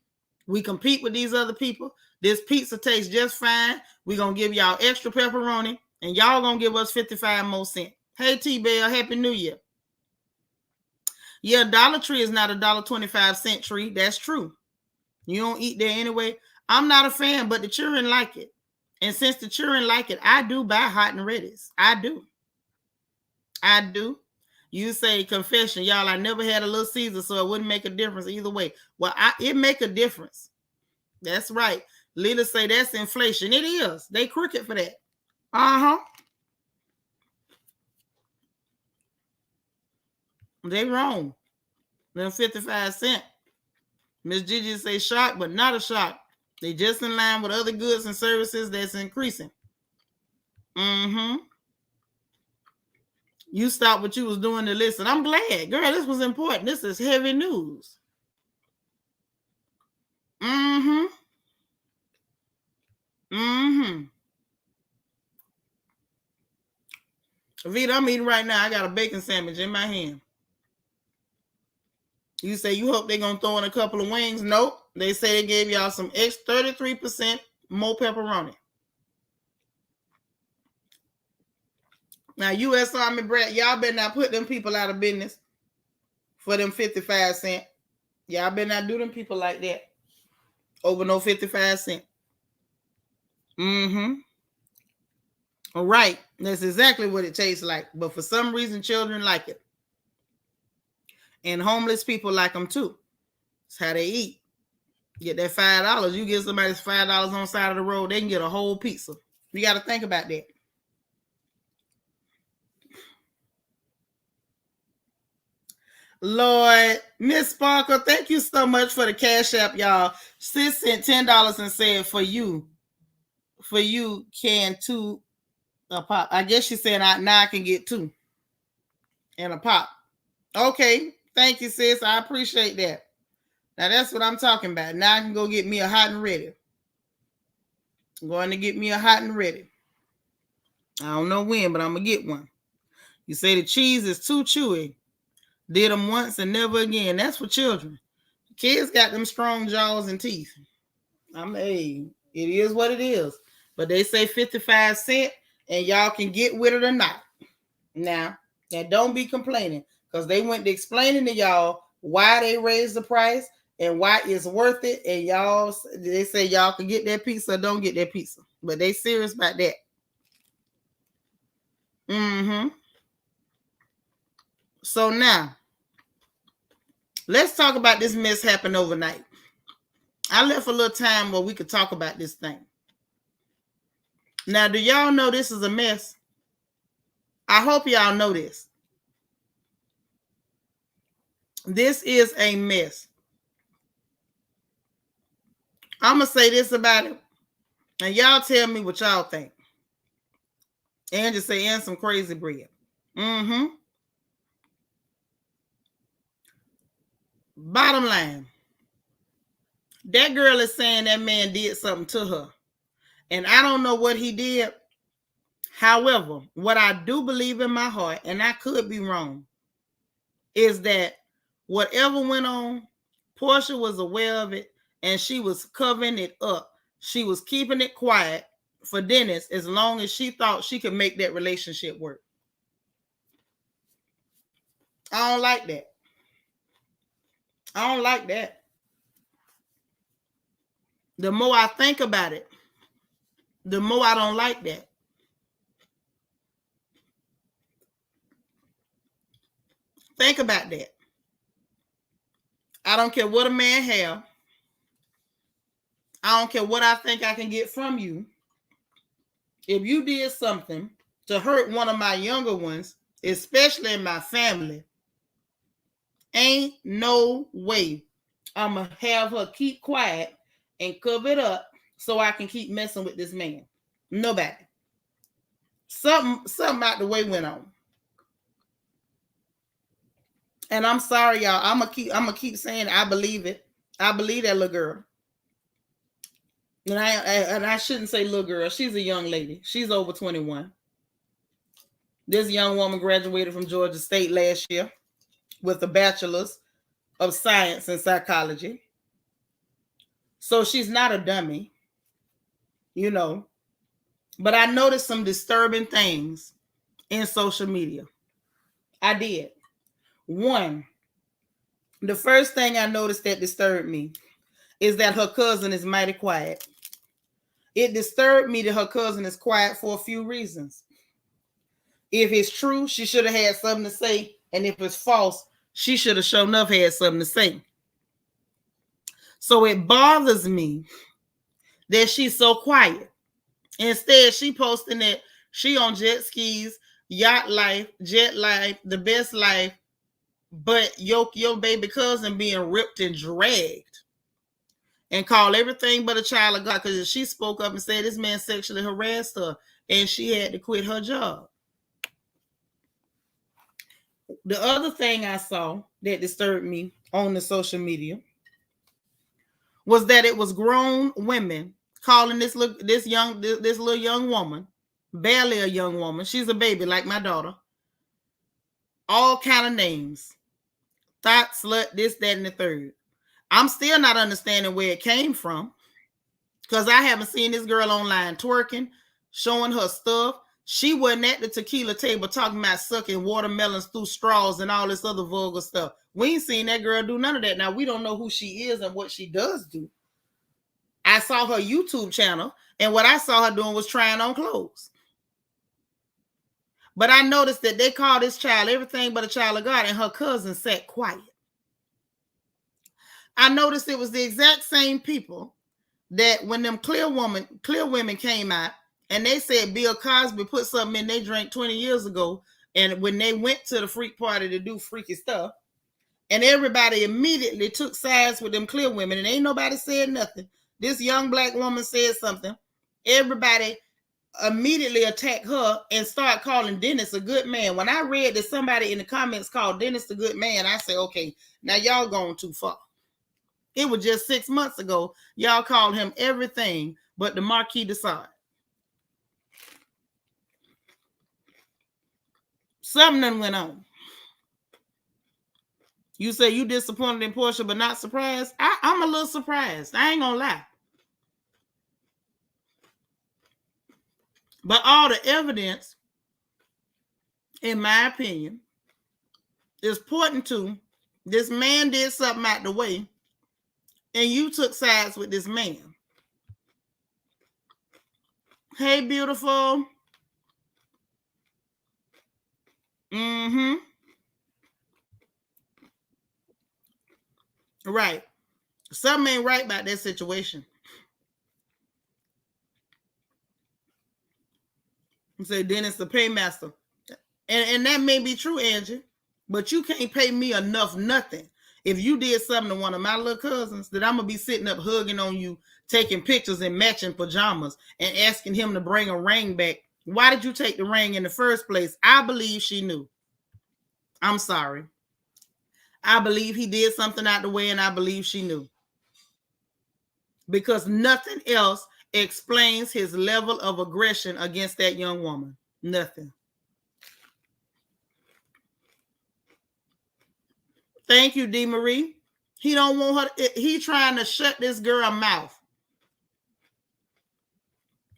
We compete with these other people. This pizza tastes just fine. We're going to give y'all extra pepperoni, and y'all going to give us 55 more cents. Hey, T-Bell, Happy New Year. Yeah, Dollar Tree is not a $1.25 tree. That's true. You don't eat there anyway. I'm not a fan, but the children like it. And since the children like it, I do buy hot and ready's. I do. You say confession, y'all, I never had a Little Caesar, so it wouldn't make a difference either way. Well, it make a difference. That's right. Leaders say that's inflation. It is. They crooked for that. Uh-huh. They wrong. Them 55 cents. Miss Gigi say shock, but not a shock. They just in line with other goods and services that's increasing. Mm-hmm. You stopped what you was doing to listen. I'm glad. Girl, this was important. This is heavy news. Mm-hmm. Mm-hmm. Vita, I'm eating right now. I got a bacon sandwich in my hand. You say you hope they're going to throw in a couple of wings. Nope. They say they gave y'all some extra 33% more pepperoni. Now, U.S. Army Brat, y'all better not put them people out of business for them 55 cents. Y'all better not do them people like that over no 55 cents. Mm-hmm. All right. That's exactly what it tastes like. But for some reason, children like it. And homeless people like them too. That's how they eat. Get that $5. You give somebody $5 on the side of the road, they can get a whole pizza. You got to think about that. Lord, Miss Sparkle, thank you so much for the Cash App, y'all. Sis sent $10 and said for you can two a pop. I guess she said now I can get two and a pop. Okay, thank you, sis. I appreciate that. Now that's what I'm talking about. Now I can go get me a hot and ready. I'm going to get me a hot and ready. I don't know when, but I'm going to get one. You say the cheese is too chewy. Did them once and never again. That's for children. Kids got them strong jaws and teeth. It is what it is. But they say 55 cents and y'all can get with it or not. Now don't be complaining because they went to explaining to y'all why they raised the price and why it's worth it. And they say y'all can get that pizza or don't get that pizza. But they serious about that. Mm-hmm. So now, let's talk about this mess happened overnight. I left a little time where we could talk about this thing. Now, do y'all know this is a mess? I hope y'all know this. This is a mess. I'm going to say this about it, and y'all tell me what y'all think. And just say, and some crazy bread. Mm-hmm. Bottom line, that girl is saying that man did something to her. And I don't know what he did. However, what I do believe in my heart, and I could be wrong, is that whatever went on, Portia was aware of it, and she was covering it up. She was keeping it quiet for Dennis as long as she thought she could make that relationship work. I don't like that. I don't like that. The more I think about it, the more I don't like that. Think about that. I don't care what a man have. I don't care what I think I can get from you. If you did something to hurt one of my younger ones, especially in my family, ain't no way I'm going to have her keep quiet and cover it up so I can keep messing with this man? Nobody. Something out the way went on. And I'm sorry, y'all. I'm gonna keep saying I believe it. I believe that little girl. And I shouldn't say little girl. She's a young lady. She's over 21. This young woman graduated from Georgia State last year with a bachelor's of science in psychology. So she's not a dummy, you know. But I noticed some disturbing things in social media. I did. One, the first thing I noticed that disturbed me is that her cousin is mighty quiet. It disturbed me that her cousin is quiet for a few reasons. If it's true, she should have had something to say. And if it's false, she should have sure enough had something to say. So it bothers me that she's so quiet. Instead, she posting that she on jet skis, yacht life, jet life, the best life, but your baby cousin being ripped and dragged and call everything but a child of God, because she spoke up and said this man sexually harassed her and she had to quit her job. The other thing I saw that disturbed me on the social media was that it was grown women calling this little young woman, barely a young woman, she's a baby like my daughter, all kind of names, thought, slut, this, that, and the third. I'm still not understanding where it came from, because I haven't seen this girl online twerking, showing her stuff. She wasn't at the tequila table talking about sucking watermelons through straws and all this other vulgar stuff. We ain't seen that girl do none of that. Now, we don't know who she is and what she does do. I saw her YouTube channel, and what I saw her doing was trying on clothes. But I noticed that they called this child everything but a child of God, and her cousin sat quiet. I noticed it was the exact same people that when them clear women came out, and they said Bill Cosby put something in their drink 20 years ago, and when they went to the freak party to do freaky stuff, and everybody immediately took sides with them clear women, and ain't nobody said nothing. This young black woman said something. Everybody immediately attacked her and start calling Dennis a good man. When I read that somebody in the comments called Dennis a good man, I said, okay, now y'all going too far. It was just 6 months ago. Y'all called him everything but the Marquis de Sade. Something went on. You say you disappointed in Portia but not surprised? I'm a little surprised. I ain't gonna lie. But all the evidence, in my opinion, is pointing to this man did something out the way, and you took sides with this man. Hey, beautiful. Right. Something ain't right about that situation. You say Dennis the paymaster. And that may be true, Angie, but you can't pay me enough nothing. If you did something to one of my little cousins, that I'm going to be sitting up hugging on you, taking pictures in matching pajamas, and asking him to bring a ring back. Why did you take the ring in the first place? I believe she knew. I'm sorry. I believe he did something out the way, and I believe she knew. Because nothing else explains his level of aggression against that young woman. Nothing. Thank you, D. Marie. He don't want her. He trying to shut this girl mouth.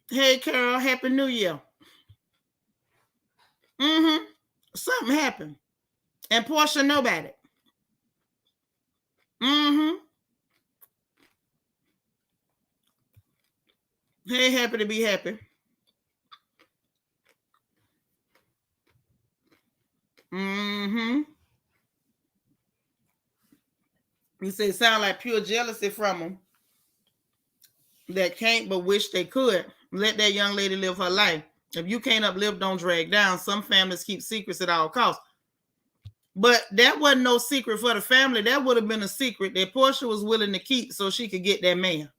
Hey, Carol. Happy New Year. Something happened. And Portia know about it. Hey, happy to be happy. You say it sound like pure jealousy from them that can't but wish they could. Let that young lady live her life. If you can't uplift, don't drag down. Some families keep secrets at all costs. But that wasn't no secret for the family. That would have been a secret that Portia was willing to keep so she could get that man.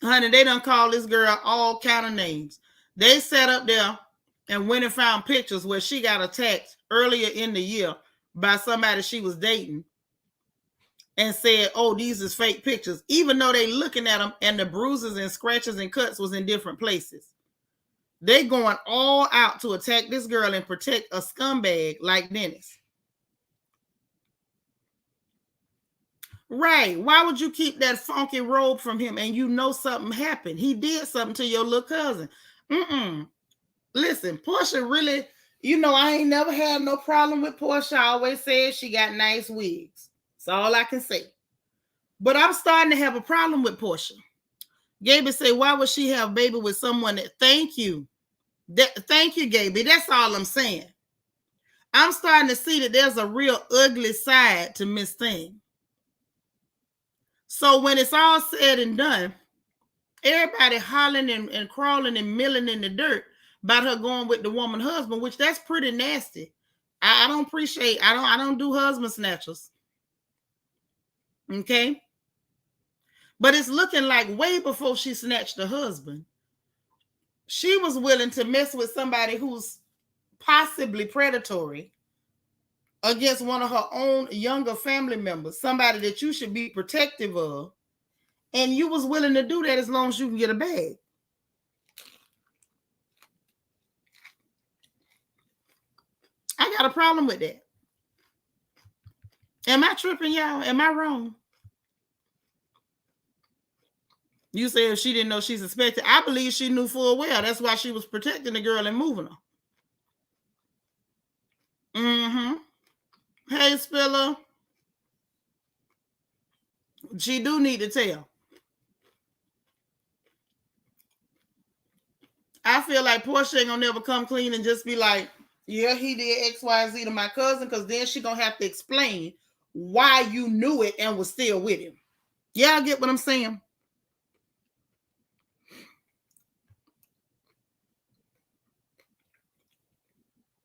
Honey, they done called this girl all kind of names. They sat up there and went and found pictures where she got attacked earlier in the year by somebody she was dating and said, oh, these is fake pictures, even though they looking at them and the bruises and scratches and cuts was in different places. They going all out to attack this girl and protect a scumbag like Dennis. Right. Why would you keep that funky robe from him and you know something happened? He did something to your little cousin. Listen, Portia really, I ain't never had no problem with Portia. I always said she got nice wigs. That's all I can say. But I'm starting to have a problem with Portia. Gaby say, why would she have a baby with someone that, thank you. Thank you, Gaby. That's all I'm saying. I'm starting to see that there's a real ugly side to Miss Thing. So when it's all said and done, everybody hollering and crawling and milling in the dirt about her going with the woman husband, which that's pretty nasty. I don't appreciate. I don't do husband snatchers. Okay. But it's looking like way before she snatched the husband, she was willing to mess with somebody who's possibly predatory against one of her own younger family members, somebody that you should be protective of. And you was willing to do that as long as you can get a bag. I got a problem with that. Am I tripping, y'all? Am I wrong? You say if she didn't know she suspected. I believe she knew full well. That's why she was protecting the girl and moving her. Hey, Spiller. She do need to tell. I feel like Portia ain't gonna never come clean and just be like, yeah, he did X, Y, Z to my cousin, because then she gonna have to explain why you knew it and was still with him. Y'all get what I'm saying?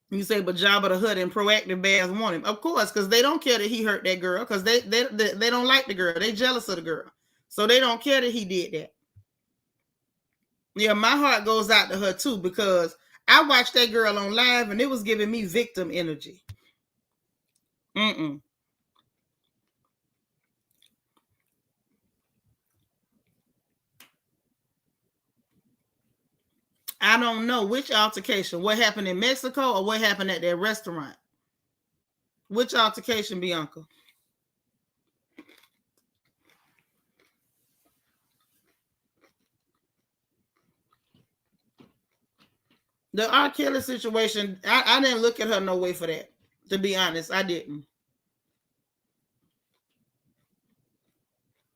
You say, but Jabba the Hutt and Proactive Bears want him. Of course, because they don't care that he hurt that girl, because they don't like the girl. They jealous of the girl. So they don't care that he did that. Yeah, my heart goes out to her too, because I watched that girl on live and it was giving me victim energy. I don't know which altercation. What happened in Mexico or what happened at that restaurant? Which altercation, Bianca? The R. Kelly situation, I didn't look at her no way for that. To be honest, I didn't.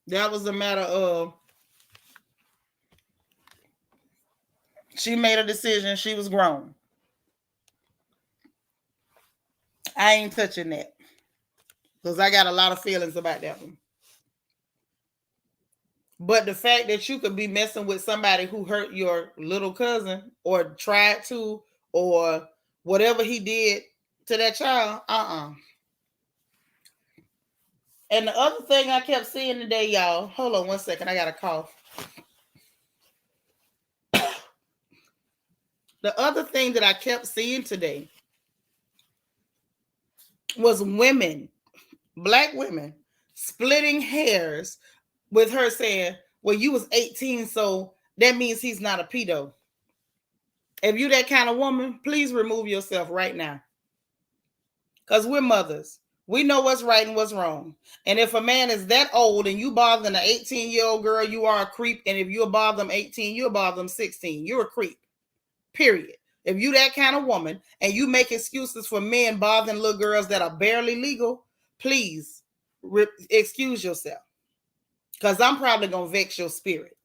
That was a matter of she made a decision. She was grown. I ain't touching that because I got a lot of feelings about that one. But the fact that you could be messing with somebody who hurt your little cousin or tried to, or whatever he did to that child, And the other thing I kept seeing today, y'all, hold on one second, I got a cough. The other thing that I kept seeing today was women, Black women, splitting hairs with her saying, well, you was 18, so that means he's not a pedo. If you that kind of woman, please remove yourself right now. Because we're mothers. We know what's right and what's wrong. And if a man is that old and you bothering an 18-year-old girl, you are a creep. And if you bother them 18, you'll bother them 16. You're a creep. Period. If you that kind of woman and you make excuses for men bothering little girls that are barely legal, please excuse yourself. Because I'm probably going to vex your spirit.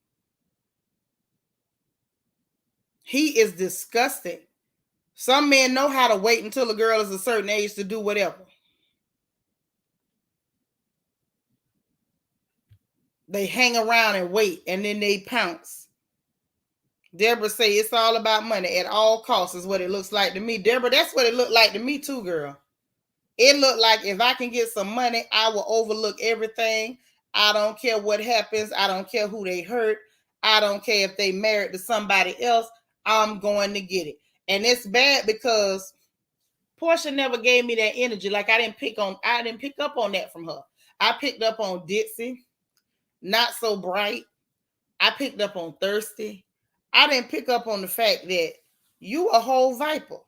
He is disgusting. Some men know how to wait until a girl is a certain age to do whatever. They hang around and wait, and then they pounce. Deborah say it's all about money at all costs is what it looks like to me. Deborah, that's what it looked like to me too, girl. It looked like if I can get some money, I will overlook everything. I don't care what happens. I don't care who they hurt. I don't care if they married to somebody else. I'm going to get it. And it's bad because Porsha never gave me that energy. Like I didn't pick up on that from her. I picked up on ditzy, not so bright. I picked up on thirsty. I didn't pick up on the fact that you a whole viper.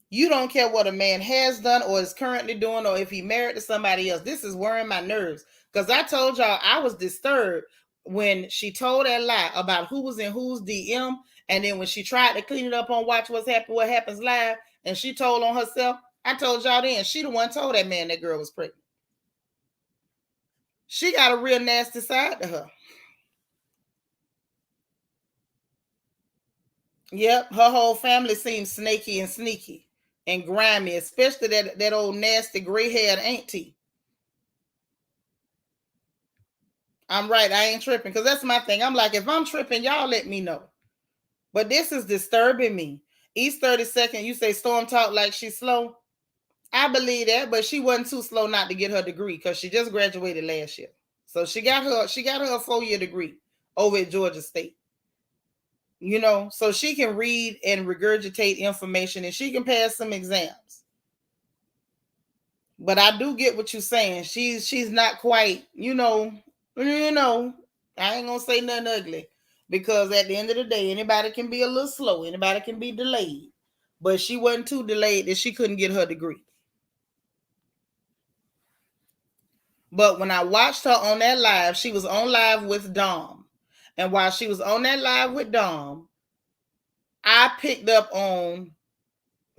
You don't care what a man has done or is currently doing or if he married to somebody else. This is worrying my nerves because I told y'all I was disturbed when she told that lie about who was in whose DM, and then when she tried to clean it up on Watch What Happens Live, and she told on herself. I told y'all then she the one told that man that girl was pregnant. She got a real nasty side to her. Yep, her whole family seems snaky and sneaky and grimy, especially that old nasty gray-haired auntie. I'm right. I ain't tripping because that's my thing. I'm like, if I'm tripping, y'all let me know. But this is disturbing me. East 32nd, you say Storm talk like she's slow. I believe that, but she wasn't too slow not to get her degree because she just graduated last year. So she got her 4-year degree over at Georgia State. You know, so she can read and regurgitate information and she can pass some exams. But I do get what you're saying. She's not quite, you know, I ain't gonna say nothing ugly because at the end of the day, anybody can be a little slow, anybody can be delayed. But she wasn't too delayed that she couldn't get her degree. But when I watched her on that live, she was on live with Dom. And while she was on that live with Dom, I picked up on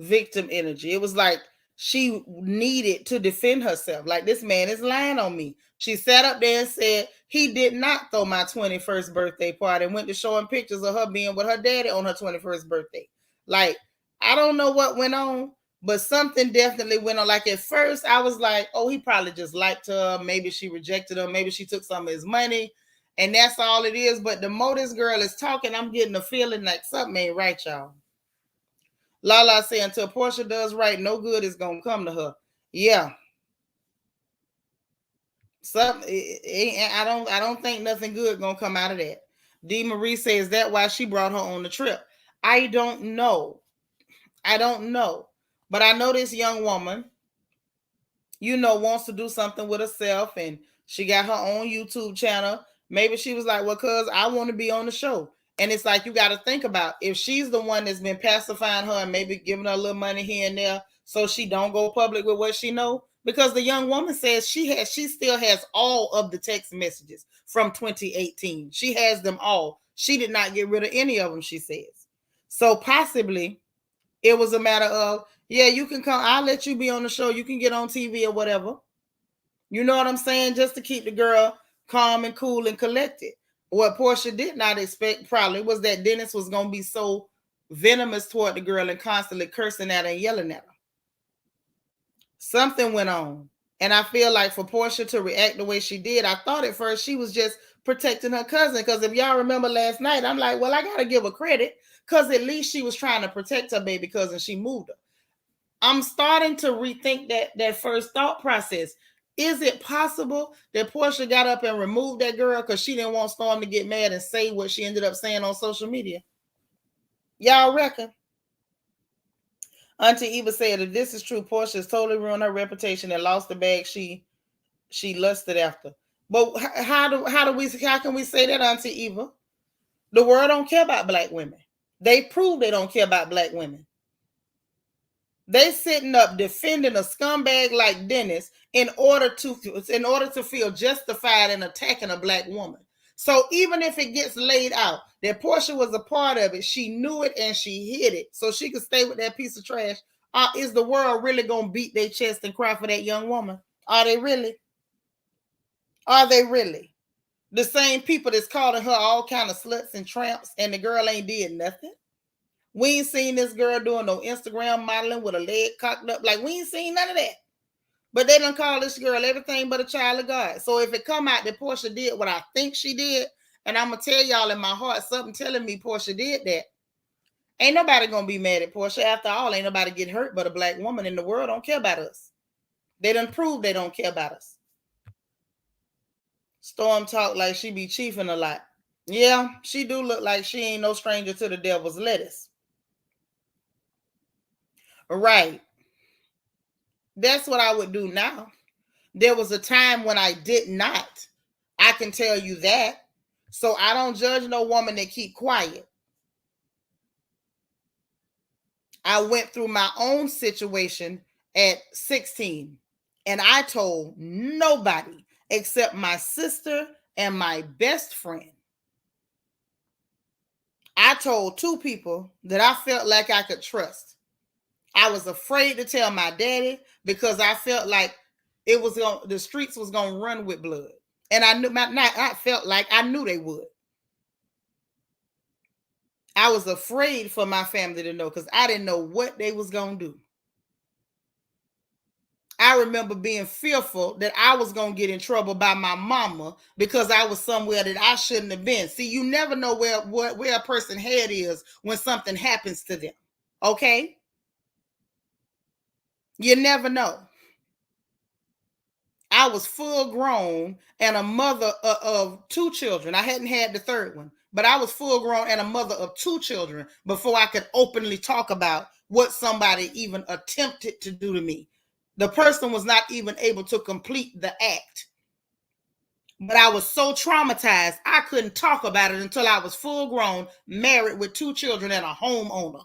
victim energy. It was like she needed to defend herself. Like, this man is lying on me. She sat up there and said he did not throw my 21st birthday party and went to showing pictures of her being with her daddy on her 21st birthday. Like, I don't know what went on, but something definitely went on. Like, at first I was like, oh, he probably just liked her. Maybe she rejected him. Maybe she took some of his money. And that's all it is. But the more this girl is talking, I'm getting a feeling like something ain't right, y'all. Lala said, until Porsha does right, no good is gonna come to her. Yeah. I don't think nothing good gonna come out of that. D. Marie says, that why she brought her on the trip. I don't know. But I know this young woman, wants to do something with herself, and she got her own YouTube channel. Maybe she was like, well, cuz I want to be on the show. And it's like, you got to think about, if she's the one that's been pacifying her and maybe giving her a little money here and there so she don't go public with what she know, because the young woman says she still has all of the text messages from 2018. She has them all. She did not get rid of any of them, she says. So possibly it was a matter of, yeah, you can come. I'll let you be on the show. You can get on TV or whatever. You know what I'm saying? Just to keep the girl calm and cool and collected. What Porsha did not expect probably was that Dennis was going to be so venomous toward the girl and constantly cursing at her and yelling at her. Something went on. And I feel like for Porsha to react the way she did, I thought at first she was just protecting her cousin. Because if y'all remember last night, I'm like, well, I got to give her credit because at least she was trying to protect her baby cousin. She moved her. I'm starting to rethink that first thought process. Is it possible that Porsha got up and removed that girl because she didn't want Storm to get mad and say what she ended up saying on social media? Y'all reckon? Auntie Eva said, if this is true, Porsha has totally ruined her reputation and lost the bag she lusted after. But how can we say that, Auntie Eva? The world don't care about black women. They prove they don't care about black women. They sitting up defending a scumbag like Dennis in order to feel justified in attacking a black woman. So even if it gets laid out that Porsha was a part of it, she knew it and she hid it so she could stay with that piece of trash. Is the world really gonna beat their chest and cry for that young woman? Are they really? Are they really? The same people that's calling her all kind of sluts and tramps, and the girl ain't did nothing. We ain't seen this girl doing no Instagram modeling with a leg cocked up. Like, we ain't seen none of that. But they done call this girl everything but a child of God. So if it come out that Porsha did what I think she did, and I'm going to tell y'all in my heart, something telling me Porsha did that, ain't nobody going to be mad at Porsha. After all, ain't nobody getting hurt but a black woman in the world don't care about us. They done proved they don't care about us. Storm talk like she be chiefing a lot. Yeah, she do look like she ain't no stranger to the devil's lettuce. Right. That's what I would do now. There was a time when I did not. I can tell you that. So I don't judge no woman that keep quiet. I went through my own situation at 16, and I told nobody except my sister and my best friend. I told two people that I felt like I could trust. I was afraid to tell my daddy because I felt like the streets was gonna run with blood, and I knew I felt like I knew they would. I was afraid for my family to know because I didn't know what they was gonna do. I remember being fearful that I was going to get in trouble by my mama because I was somewhere that I shouldn't have been. See, you never know where a person's head is when something happens to them. Okay? You never know. I was full grown and a mother of two children. I hadn't had the third one, but I was full grown and a mother of two children before I could openly talk about what somebody even attempted to do to me. The person was not even able to complete the act. But I was so traumatized, I couldn't talk about it until I was full grown, married with two children and a homeowner.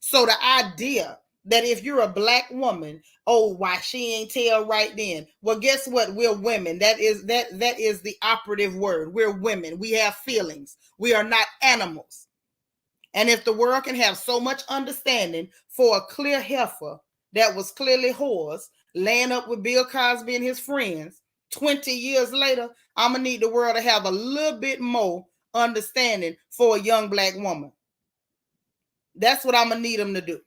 So the idea that if you're a black woman, oh, why she ain't tell right then? Well, guess what? We're women. That is the operative word. We're women. We have feelings. We are not animals. And if the world can have so much understanding for a clear heifer that was clearly whores, laying up with Bill Cosby and his friends, 20 years later, I'm going to need the world to have a little bit more understanding for a young black woman. That's what I'm going to need them to do.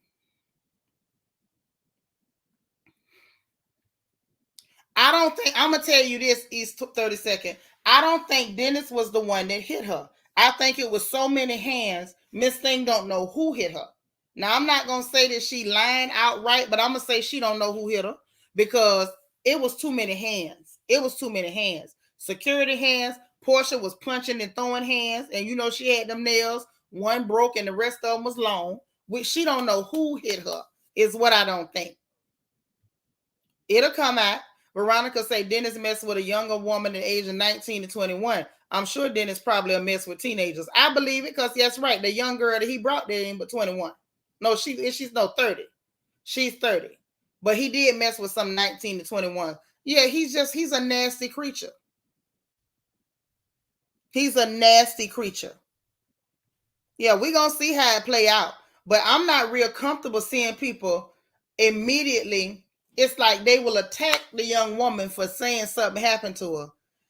I don't think, I'm going to tell you this, East 32nd. I don't think Dennis was the one that hit her. I think it was so many hands, Miss Thing don't know who hit her. Now, I'm not going to say that she lying outright, but I'm going to say she don't know who hit her because it was too many hands. It was too many hands. Security hands. Portia was punching and throwing hands, and you know she had them nails. One broke and the rest of them was long. Which she don't know who hit her is what I don't think. It'll come out. Veronica say Dennis messed with a younger woman in the age of 19 to 21. I'm sure Dennis probably a mess with teenagers. I believe it because that's right. The young girl that he brought there ain't but 21. No, she's no 30. She's 30. But he did mess with some 19 to 21. Yeah, he's a nasty creature. He's a nasty creature. Yeah, we're going to see how it play out. But I'm not real comfortable seeing people immediately. It's like they will attack the young woman for saying something happened to her.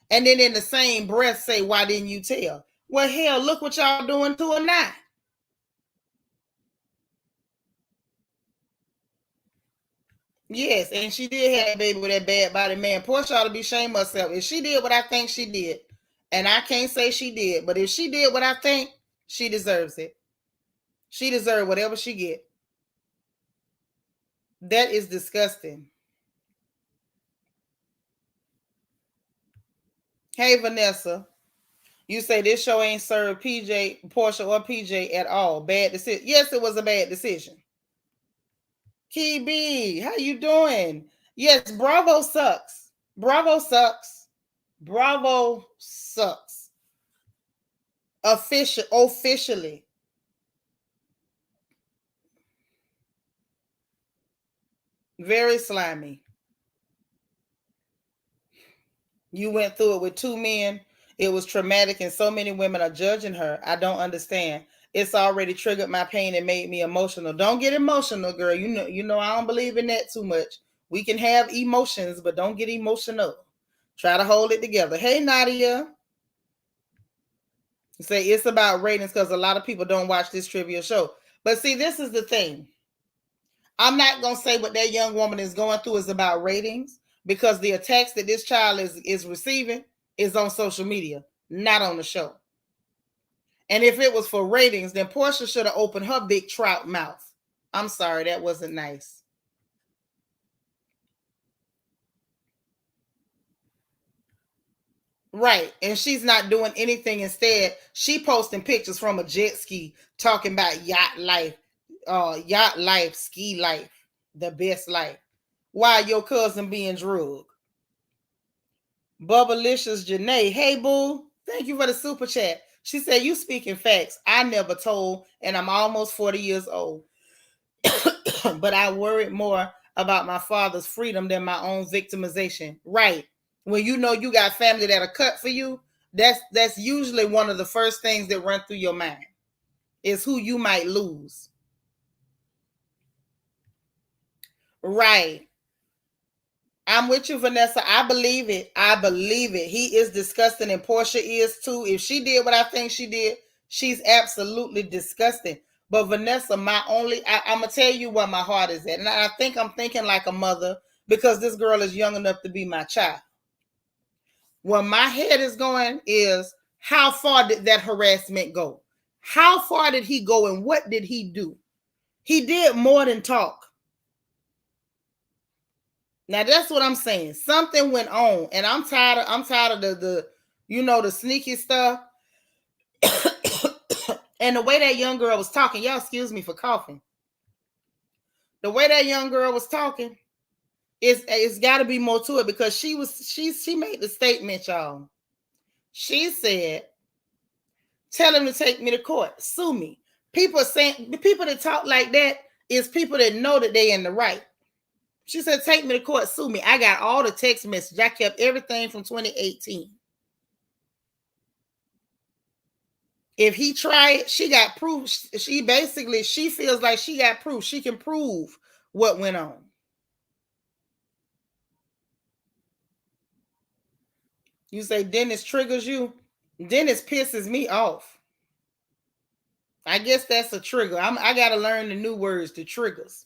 And then in the same breath say, why didn't you tell? Well, hell, look what y'all doing to her now. Yes, and she did have a baby with that bad body man. Portia ought to be ashamed of herself. If she did what I think she did, and I can't say she did, but if she did what I think, she deserves it. She deserves whatever she get. That is disgusting. Hey, Vanessa. You say this show ain't served PJ, Portia, or PJ at all. Bad decision. Yes, it was a bad decision. Key B, how you doing? Yes, Bravo sucks. Bravo sucks. Bravo sucks. Officially. Very slimy. You went through it with two men. It was traumatic, and so many women are judging her. I don't understand. It's already triggered my pain and made me emotional. Don't get emotional, girl. You know I don't believe in that too much. We can have emotions, but don't get emotional. Try to hold it together. Hey, Nadia. Say it's about ratings because a lot of people don't watch this trivia show. But see, this is the thing. I'm not going to say what that young woman is going through is about ratings because the attacks that this child is receiving is on social media, not on the show. And if it was for ratings, then Portia should have opened her big trout mouth. I'm sorry, that wasn't nice. Right. And she's not doing anything. Instead, she posting pictures from a jet ski talking about yacht life, ski life, the best life. While your cousin being drugged. Bubblicious Janae. Hey boo. Thank you for the super chat. She said, you speaking facts. I never told, and I'm almost 40 years old. But I worried more about my father's freedom than my own victimization. Right. When you know you got family that are cut for you, that's usually one of the first things that run through your mind is who you might lose. Right. I'm with you, Vanessa. I believe it. I believe it. He is disgusting, and Portia is too. If she did what I think she did, she's absolutely disgusting. But Vanessa, I'm gonna tell you where my heart is at, and I think I'm thinking like a mother because this girl is young enough to be my child. Where my head is going is how far did that harassment go? How far did he go, and what did he do? He did more than talk. Now that's what I'm saying. Something went on, and I'm tired of the the sneaky stuff. And the way that young girl was talking, y'all excuse me for coughing. The way that young girl was talking, it's got to be more to it because she made the statement, y'all. She said, "Tell him to take me to court, sue me." People saying the people that talk like that is people that know that they in the right. She said, "Take me to court, sue me." I got all the text messages. I kept everything from 2018. If he tried, she got proof. She feels like she got proof. She can prove what went on. You say Dennis triggers you. Dennis pisses me off. I guess that's a trigger. I got to learn the new words, the triggers.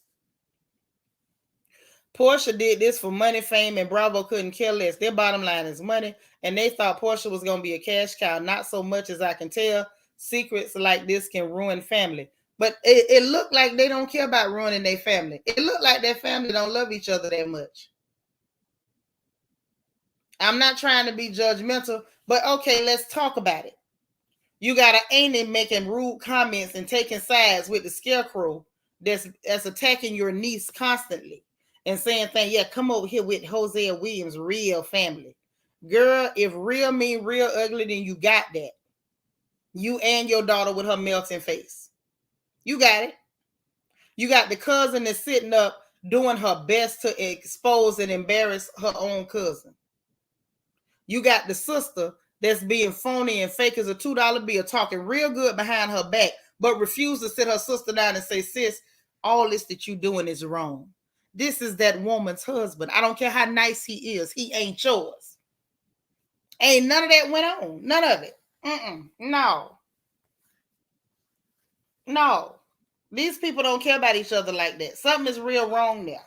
Portia did this for money, fame, and Bravo couldn't care less. Their bottom line is money, and they thought Portia was going to be a cash cow. Not so much as I can tell. Secrets like this can ruin family. But it looked like they don't care about ruining their family. It looked like their family don't love each other that much. I'm not trying to be judgmental, but okay, let's talk about it. You got an auntie making rude comments and taking sides with the scarecrow that's attacking your niece constantly and saying things. Yeah, come over here with Hosea Williams' real family. Girl, if real mean real ugly, then you got that. You and your daughter with her melting face. You got it. You got the cousin that's sitting up doing her best to expose and embarrass her own cousin. You got the sister that's being phony and fake as a $2 bill, talking real good behind her back, but refuse to sit her sister down and say, sis, all this that you doing is wrong. This is that woman's husband. I don't care how nice he is. He ain't yours. Ain't none of that went on. None of it. No. No. These people don't care about each other like that. Something is real wrong there.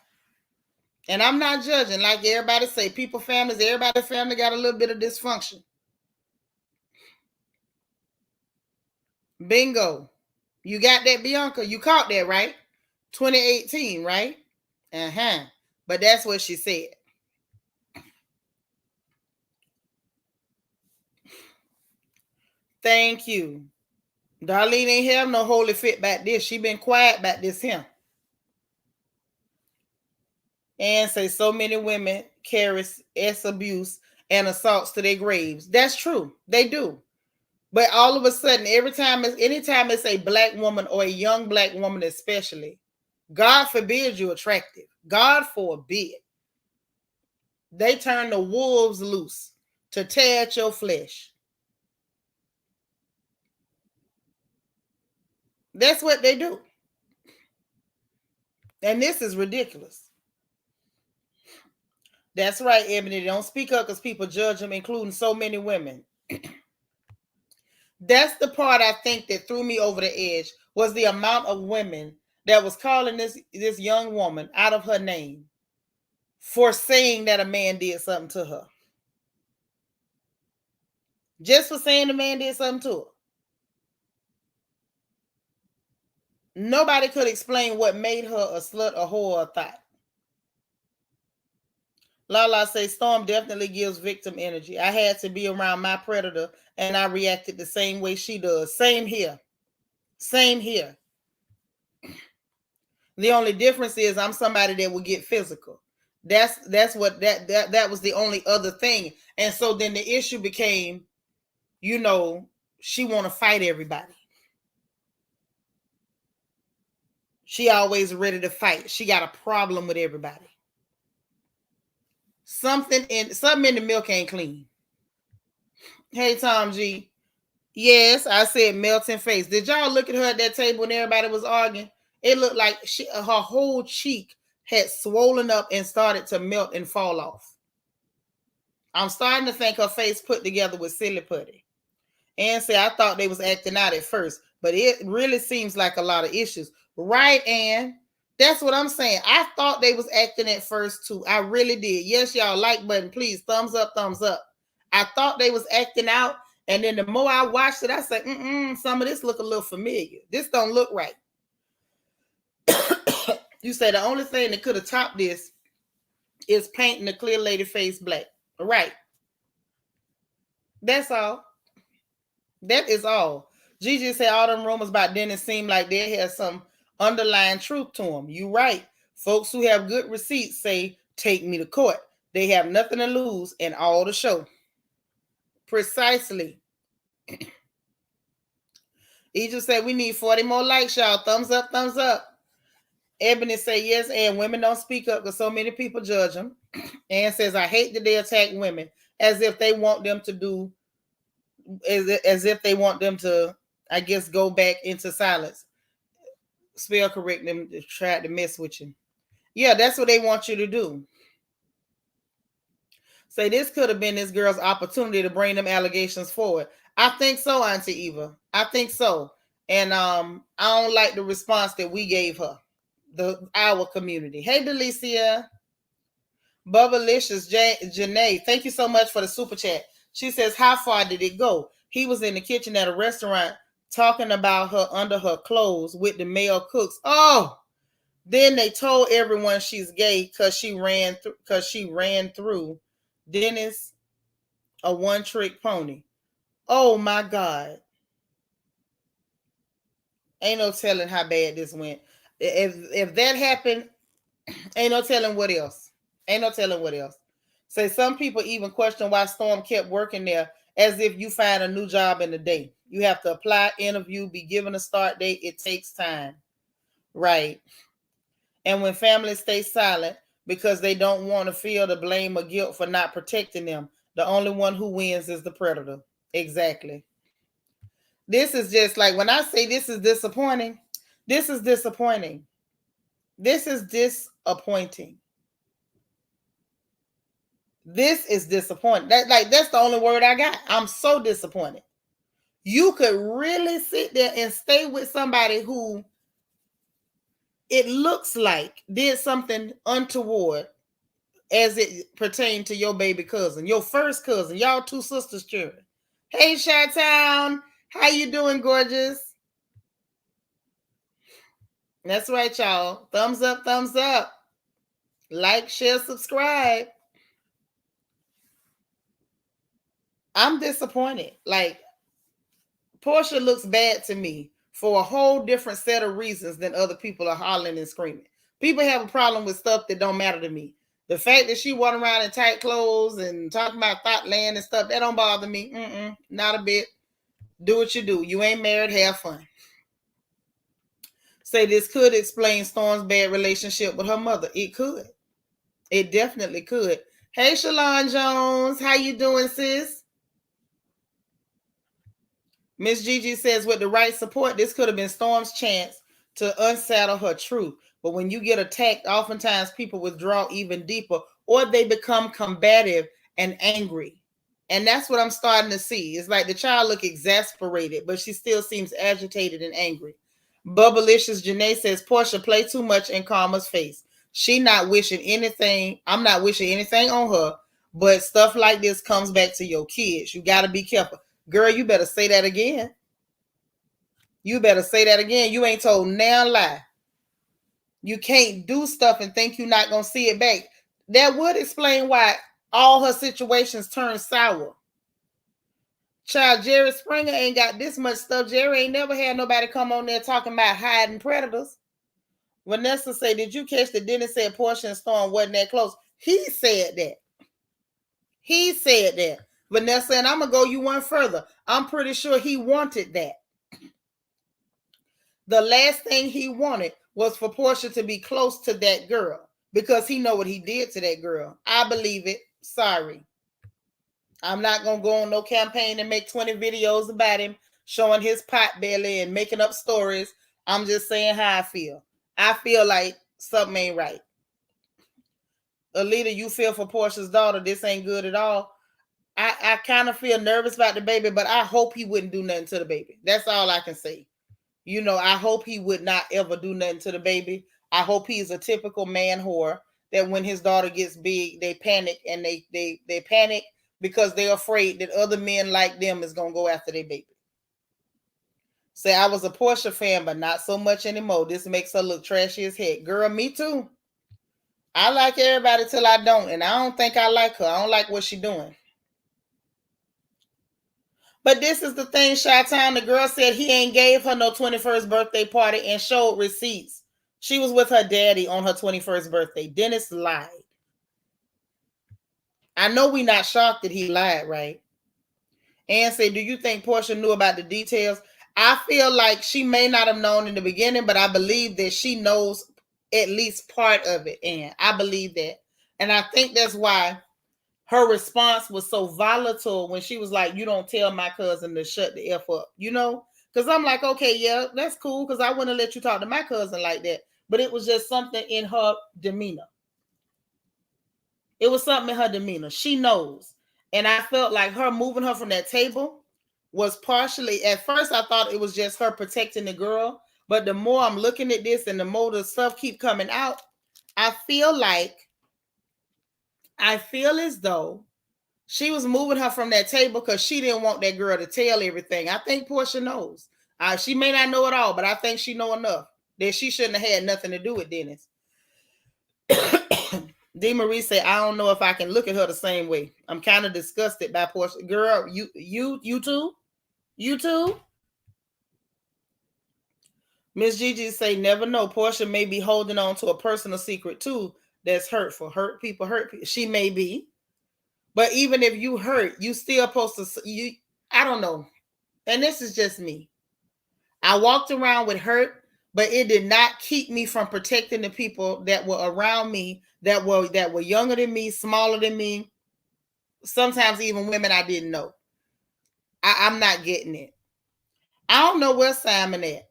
And I'm not judging. Like everybody say, everybody's family got a little bit of dysfunction. Bingo. You got that, Bianca? You caught that, right? 2018, right? Uh-huh. But that's what she said. Thank you. Darlene ain't have no holy fit back this. She been quiet about this him. And say so many women carry abuse and assaults to their graves. That's true. They do. But all of a sudden, anytime it's a black woman or a young black woman, especially, God forbid you attractive. God forbid. They turn the wolves loose to tear at your flesh. That's what they do. And this is ridiculous. That's right, Ebony. They don't speak up because people judge them, including so many women. That's the part I think that threw me over the edge was the amount of women that was calling this young woman out of her name for saying that a man did something to her. Just for saying the man did something to her. Nobody could explain what made her a slut, a whore, or a thot. Lala say Storm definitely gives victim energy. I had to be around my predator and I reacted the same way she does. Same here. Same here. The only difference is I'm somebody that will get physical. That's what that was the only other thing. And so then the issue became, she want to fight everybody. She always ready to fight. She got a problem with everybody. Something in the milk ain't clean. Hey, Tom G. Yes, I said melting face. Did y'all look at her at that table when everybody was arguing? It looked like her whole cheek had swollen up and started to melt and fall off. I'm starting to think her face put together with silly putty. And say I thought they was acting out at first, but it really seems like a lot of issues. Right, Ann? That's what I'm saying. I thought they was acting at first too. I really did. Yes, y'all like button, please. Thumbs up, thumbs up. I thought they was acting out, and then the more I watched it, I said, some of this look a little familiar. This don't look right. You say the only thing that could have topped this is painting the clear lady face black. Right. That's all. That is all. Gigi said all them rumors about Dennis seem like they had some underlying truth to them. You right. Folks who have good receipts say, take me to court. They have nothing to lose and all to show. Precisely. Egypt said, we need 40 more likes, y'all. Thumbs up, thumbs up. Ebony say, yes, and women don't speak up because so many people judge them. Ann says, I hate that they attack women as if they want them to do, as if they want them to, I guess, go back into silence. Spell correct them to try to mess with you. Yeah, that's what they want you to do. Say this could have been this girl's opportunity to bring them allegations forward. I think so, Auntie Eva. I think so. And I don't like the response that we gave her, our community. Hey, Delicia. Bubbalicious Janae, thank you so much for the super chat. She says, how far did it go? He was in the kitchen at a restaurant talking about her under her clothes with the male cooks. Oh, then they told everyone she's gay because she ran through Dennis, a one-trick pony. Oh my God. Ain't no telling how bad this went. If that happened, ain't no telling what else. Ain't no telling what else. Say some people even question why Storm kept working there as if you find a new job in a day. You have to apply, interview, be given a start date. It takes time. Right. And when families stay silent because they don't want to feel the blame or guilt for not protecting them, the only one who wins is the predator. Exactly. This is just like when I say this is disappointing, this is disappointing. This is disappointing. This is disappointing. That's the only word I got. I'm so disappointed. You could really sit there and stay with somebody who it looks like did something untoward as it pertained to your baby cousin, your first cousin, y'all two sisters' children. Hey, Chi-Town. How you doing, gorgeous? That's right, y'all. Thumbs up, thumbs up. Like, share, subscribe. I'm disappointed. Like, Portia looks bad to me for a whole different set of reasons than other people are hollering and screaming. People have a problem with stuff that don't matter to me. The fact that she walking around in tight clothes and talking about thought land and stuff, that don't bother me. Not a bit. Do what you do. You ain't married, have fun. Say this could explain Storm's bad relationship with her mother. It could. It definitely could. Hey, Shalon Jones. How you doing, sis? Miss Gigi says with the right support, this could have been Storm's chance to unsaddle her truth. But when you get attacked, oftentimes people withdraw even deeper or they become combative and angry. And that's what I'm starting to see. It's like the child look exasperated, but she still seems agitated and angry. Bubbalicious Janae says, Portia play too much in Karma's face. She not wishing anything. I'm not wishing anything on her, but stuff like this comes back to your kids. You got to be careful. Girl, you better say that again. You better say that again. You ain't told now lie. You can't do stuff and think you're not going to see it back. That would explain why all her situations turn sour. Child, Jerry Springer ain't got this much stuff. Jerry ain't never had nobody come on there talking about hiding predators. Vanessa said, did you catch that Dennis said Portia and Storm wasn't that close? He said that. He said that. Vanessa, and I'm going to go you one further. I'm pretty sure he wanted that. The last thing he wanted was for Portia to be close to that girl because he know what he did to that girl. I believe it. Sorry. I'm not going to go on no campaign and make 20 videos about him showing his pot belly and making up stories. I'm just saying how I feel. I feel like something ain't right. Alita, you feel for Portia's daughter. This ain't good at all. I kind of feel nervous about the baby, but I hope he wouldn't do nothing to the baby. That's all I can say. You know, I hope he would not ever do nothing to the baby. I hope he's a typical man whore that when his daughter gets big, they panic and they panic because they're afraid that other men like them is going to go after their baby. Say, I was a Portia fan, but not so much anymore. This makes her look trashy as heck. Girl, me too. I like everybody till I don't, and I don't think I like her. I don't like what she's doing. But this is the thing, Chi-Town. The girl said he ain't gave her no 21st birthday party and showed receipts. She was with her daddy on her 21st birthday. Dennis lied. I know we not shocked that he lied, right? Ann said, do you think Portia knew about the details? I feel like she may not have known in the beginning, but I believe that she knows at least part of it, and I believe that. And I think that's why her response was so volatile when she was like, you don't tell my cousin to shut the F up, you know? Because I'm like, okay, yeah, that's cool, because I wouldn't let you talk to my cousin like that. But it was just something in her demeanor. It was something in her demeanor. She knows. And I felt like her moving her from that table was partially, at first I thought it was just her protecting the girl. But the more I'm looking at this and the more the stuff keep coming out, I feel as though she was moving her from that table because she didn't want that girl to tell everything. I think Portia knows. She may not know it all, but I think she know enough that she shouldn't have had nothing to do with Dennis. D. Marie said, I don't know if I can look at her the same way. I'm kind of disgusted by Portia. Girl, you too? You too? Miss Gigi say, never know. Portia may be holding on to a personal secret too that's hurtful. Hurt people. She may be. But even if you hurt, you still supposed to, I don't know. And this is just me. I walked around with hurt, but it did not keep me from protecting the people that were around me, that were younger than me, smaller than me, sometimes even women I didn't know. I'm not getting it. I don't know where Simon at.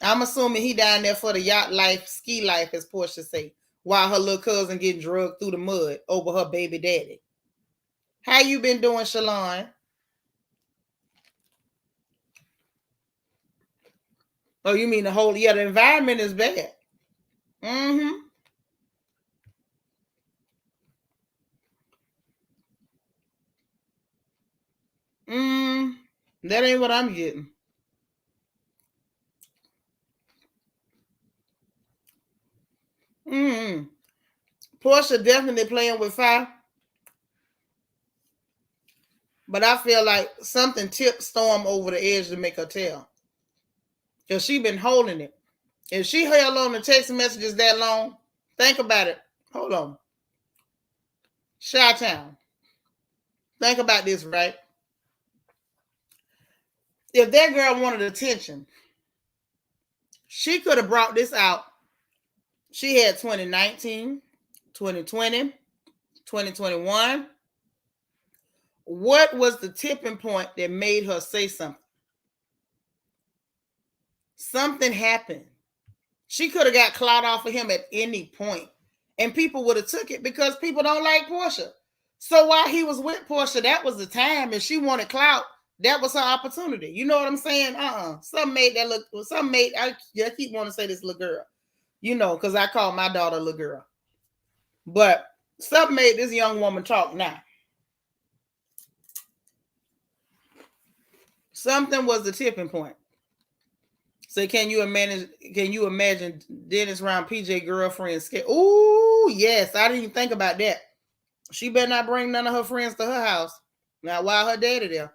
I'm assuming he down there for the yacht life, ski life, as Portia say, while her little cousin getting drugged through the mud over her baby daddy. How you been doing, Shalon? Oh, you mean the environment is bad. Mm-hmm. That ain't what I'm getting. Portia definitely playing with fire. But I feel like something tipped Storm over the edge to make her tell. Because she been holding it. If she held on the text messages that long, think about it. Hold on. Chi-Town. Think about this, right? If that girl wanted attention, she could have brought this out. She had 2019, 2020, 2021. What was the tipping point that made her say something? Something happened. She could have got clout off of him at any point, and people would have took it because people don't like Portia. So while he was with Portia, that was the time. If she wanted clout, that was her opportunity. You know what I'm saying? Some made that look. Some made. I keep wanting to say this little girl, you know, because I call my daughter little girl. But something made this young woman talk now. Something was the tipping point. So can you imagine Dennis around PJ girlfriend scared? Ooh. Ooh, yes. I didn't even think about that. She better not bring none of her friends to her house. Now, while her daddy there.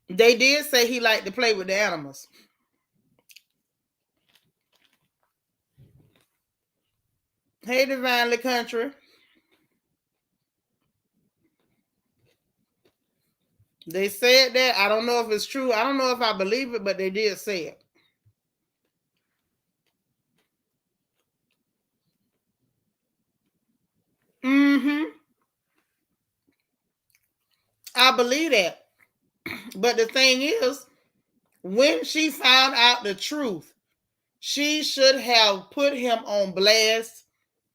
They did say he liked to play with the animals. Hey, Divinely Country. They said that. I don't know if it's true. I don't know if I believe it, but they did say it. Mm-hmm. I believe that. But the thing is, when she found out the truth, she should have put him on blast.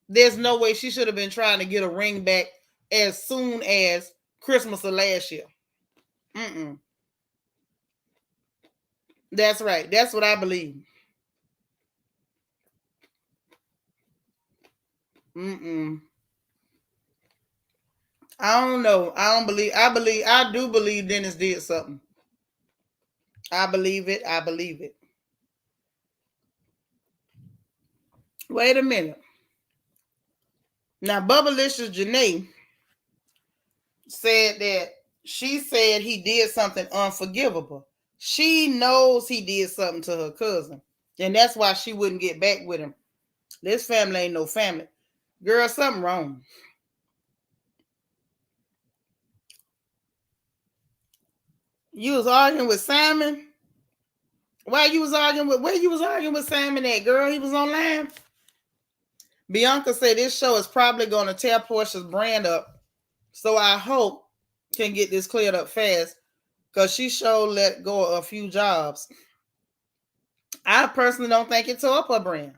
There's no way she should have been trying to get a ring back as soon as Christmas of last year. Mm-mm. That's right. That's what I believe. Mm-mm. I don't know. I don't believe. I do believe Dennis did something. I believe it. I believe it. Wait a minute. Now, Bubblicious Janae said that she said he did something unforgivable. She knows he did something to her cousin, and that's why she wouldn't get back with him. This family ain't no family. Girl, something wrong. You was arguing with Simon? Why you was arguing with where you was arguing with Simon at, girl? He was online. Bianca said this show is probably gonna tear Portia's brand up. So I hope can get this cleared up fast. Cause she sure let go of a few jobs. I personally don't think it tore up her brand.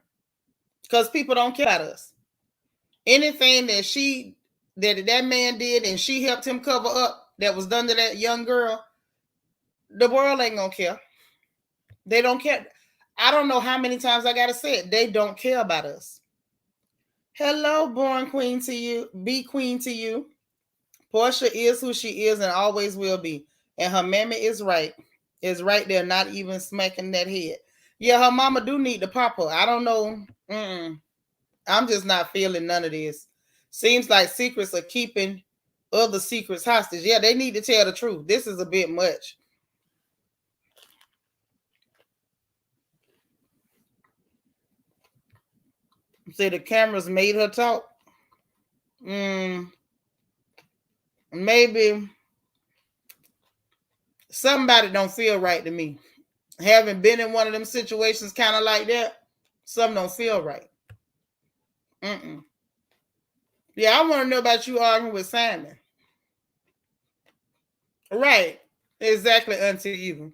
Because people don't care about us. Anything that man did and she helped him cover up that was done to that young girl, the world ain't gonna care. They don't care. I don't know how many times I gotta say it. They don't care about us. Hello, born queen to you. Be queen to you. Portia is who she is and always will be. And her mammy is right. Is right there, not even smacking that head. Yeah, her mama do need to pop her. I don't know. I'm just not feeling none of this. Seems like secrets are keeping other secrets hostage. Yeah, they need to tell the truth. This is a bit much. Say the cameras made her talk. Maybe somebody don't feel right to me. Having been in one of them situations kind of like that, something don't feel right. Yeah, I want to know about you arguing with Simon. Right. Exactly, until you.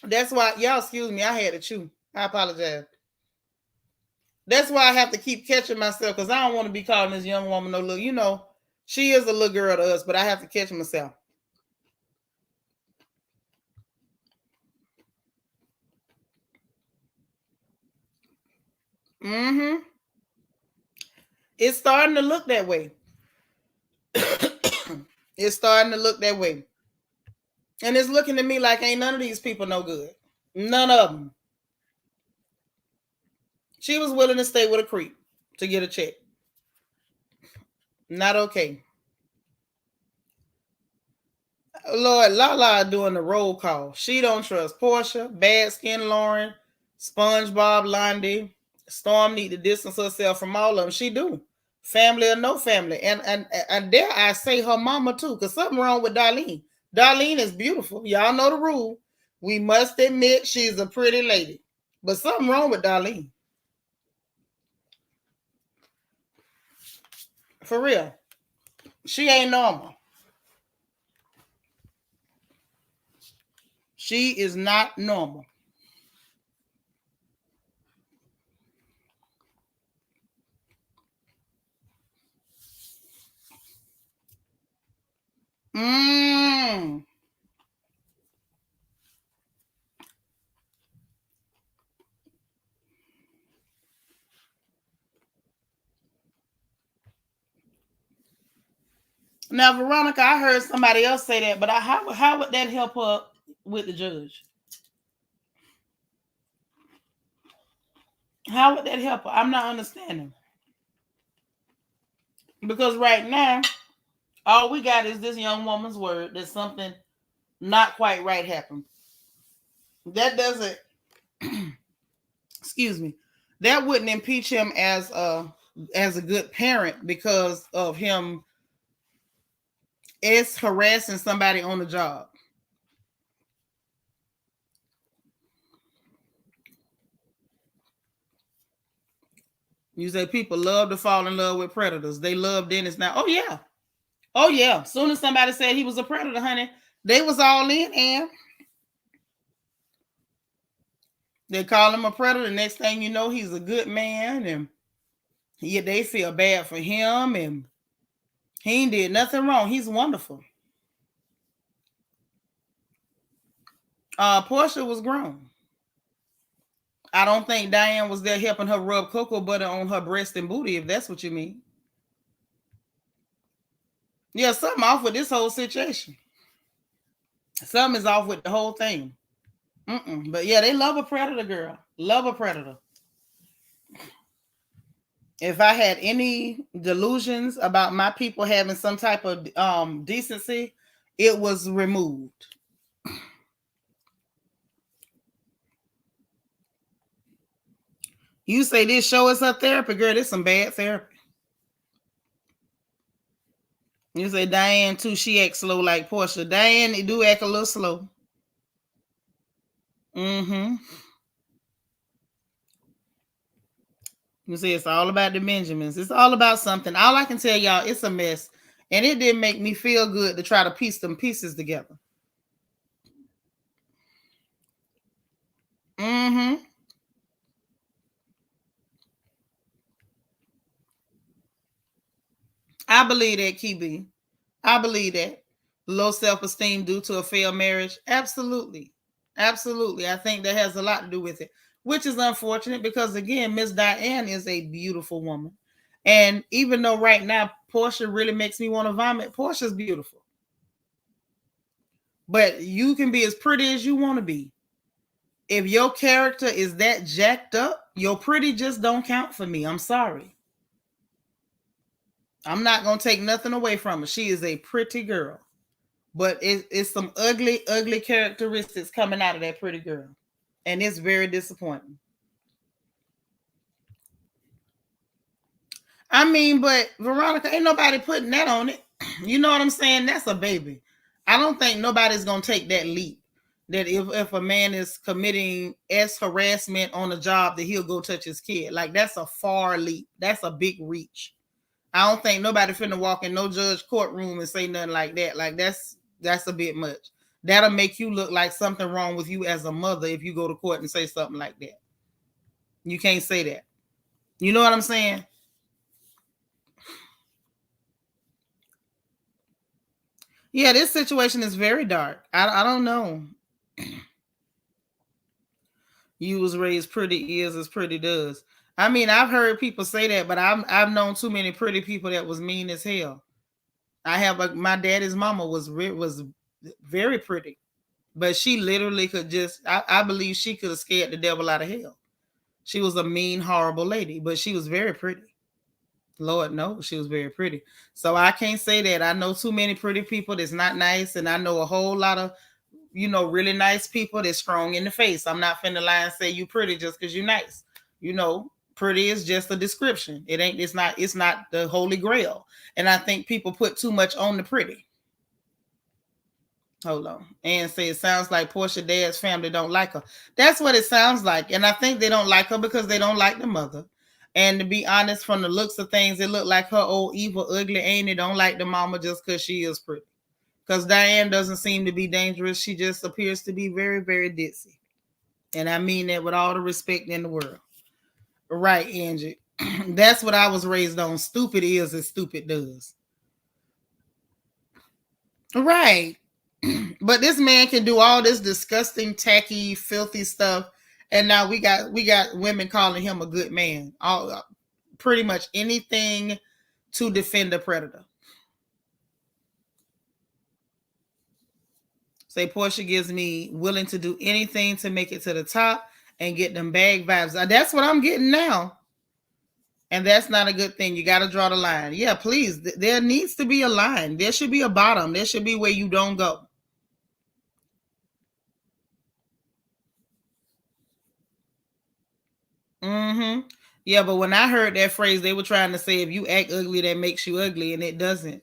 That's why, y'all excuse me, I had to chew. I apologize. That's why I have to keep catching myself because I don't want to be calling this young woman no little, she is a little girl to us, but I have to catch myself. It's starting to look that way. It's starting to look that way. And it's looking to me like ain't none of these people no good. None of them. She was willing to stay with a creep to get a check. Not okay. Lord, Lala doing the roll call. She don't trust Portia, Bad Skin Lauren, SpongeBob, Lundy. Storm need to distance herself from all of them. She do. Family or no family. And dare I say her mama too, because something wrong with Darlene. Darlene is beautiful. Y'all know the rule. We must admit she's a pretty lady. But something wrong with Darlene. For real. She ain't normal. She is not normal. Mmm. Now, Veronica, I heard somebody else say that, but how would that help her with the judge? How would that help her? I'm not understanding. Because right now, all we got is this young woman's word that something not quite right happened. That doesn't, excuse me, that wouldn't impeach him as a good parent because of him is harassing somebody on the job. You say people love to fall in love with predators. They love Dennis now. Oh yeah. Oh yeah. Soon as somebody said he was a predator, honey, they was all in, and they call him a predator. The next thing you know, he's a good man, and they feel bad for him, and he ain't did nothing wrong. He's wonderful. Portia was grown. I don't think Diane was there helping her rub cocoa butter on her breast and booty, if that's what you mean. Yeah, something off with this whole situation. Something is off with the whole thing. But yeah, they love a predator, girl. Love a predator. If I had any delusions about my people having some type of decency, it was removed. You say this show is her therapy, girl. This some bad therapy. You say Diane too, she acts slow like Portia. Diane do act a little slow. You say it's all about the Benjamins. It's all about something. All I can tell y'all, it's a mess. And it didn't make me feel good to try to piece them pieces together. I believe that, KB. I believe that. Low self-esteem due to a failed marriage. Absolutely. Absolutely. I think that has a lot to do with it, which is unfortunate because, again, Miss Diane is a beautiful woman. And even though right now Portia really makes me want to vomit, Portia's beautiful. But you can be as pretty as you want to be. If your character is that jacked up, your pretty just don't count for me. I'm sorry. I'm not going to take nothing away from her. She is a pretty girl. But it's some ugly, ugly characteristics coming out of that pretty girl. And it's very disappointing. I mean, but Veronica, ain't nobody putting that on it. You know what I'm saying? That's a baby. I don't think nobody's going to take that leap. That if a man is committing harassment on a job, that he'll go touch his kid. Like, that's a far leap. That's a big reach. I don't think nobody finna walk in no judge courtroom and say nothing like that. Like, that's a bit much. That'll make you look like something wrong with you as a mother if you go to court and say something like that. You can't say that. You know what I'm saying? Yeah, this situation is very dark. I don't know. You was raised pretty is as pretty does. I mean, I've heard people say that, but I've known too many pretty people that was mean as hell. I have my daddy's mama was very pretty, but she literally could just. I believe she could have scared the devil out of hell. She was a mean, horrible lady, but she was very pretty. Lord knows she was very pretty. So I can't say that. I know too many pretty people that's not nice, and I know a whole lot of really nice people that's strong in the face. I'm not finna lie and say you pretty just because you're nice. Pretty is just a description. It's not the holy grail. And I think people put too much on the pretty. Hold on. And say it sounds like Portia dad's family don't like her. That's what it sounds like. And I think they don't like her because they don't like the mother. And to be honest, from the looks of things, it looked like her old evil, ugly auntie don't like the mama just because she is pretty. Because Diane doesn't seem to be dangerous. She just appears to be very, very ditzy. And I mean that with all the respect in the world. Right, Angie. That's what I was raised on. Stupid is as stupid does. Right. But this man can do all this disgusting, tacky, filthy stuff. And now we got women calling him a good man. Pretty much anything to defend a predator. Say Portia gives me willing to do anything to make it to the top. and get them bag vibes. That's what I'm getting now. And that's not a good thing. You got to draw the line. Yeah, please. There needs to be a line. There should be a bottom. There should be where you don't go. Mm-hmm. Yeah, but when I heard that phrase, they were trying to say if you act ugly, that makes you ugly, and it doesn't.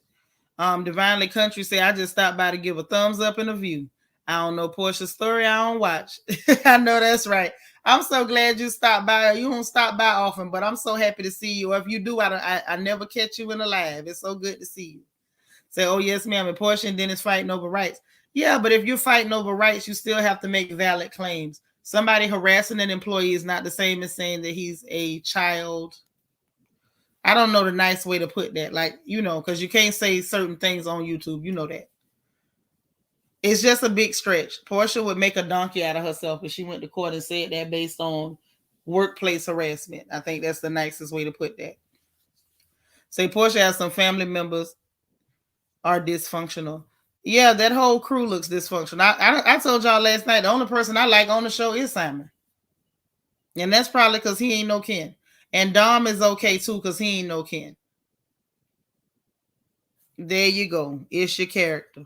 Divinely Country say I just stopped by to give a thumbs up and a view. I don't know Portia's story. I don't watch. I know that's right. I'm so glad you stopped by. You don't stop by often, but I'm so happy to see you. If you do, I never catch you in the live. It's so good to see you. Say, oh yes, ma'am. And Portia and Dennis fighting over rights. Yeah, but if you're fighting over rights, you still have to make valid claims. Somebody harassing an employee is not the same as saying that he's a child. I don't know the nice way to put that. Like, because you can't say certain things on YouTube. You know that. It's just a big stretch. Portia would make a donkey out of herself if she went to court and said that based on workplace harassment. I think that's the nicest way to put that. Say Portia has some family members are dysfunctional. Yeah, that whole crew looks dysfunctional. I told y'all last night, the only person I like on the show is Simon. And that's probably because he ain't no kin. And Dom is okay too because he ain't no kin. There you go. It's your character.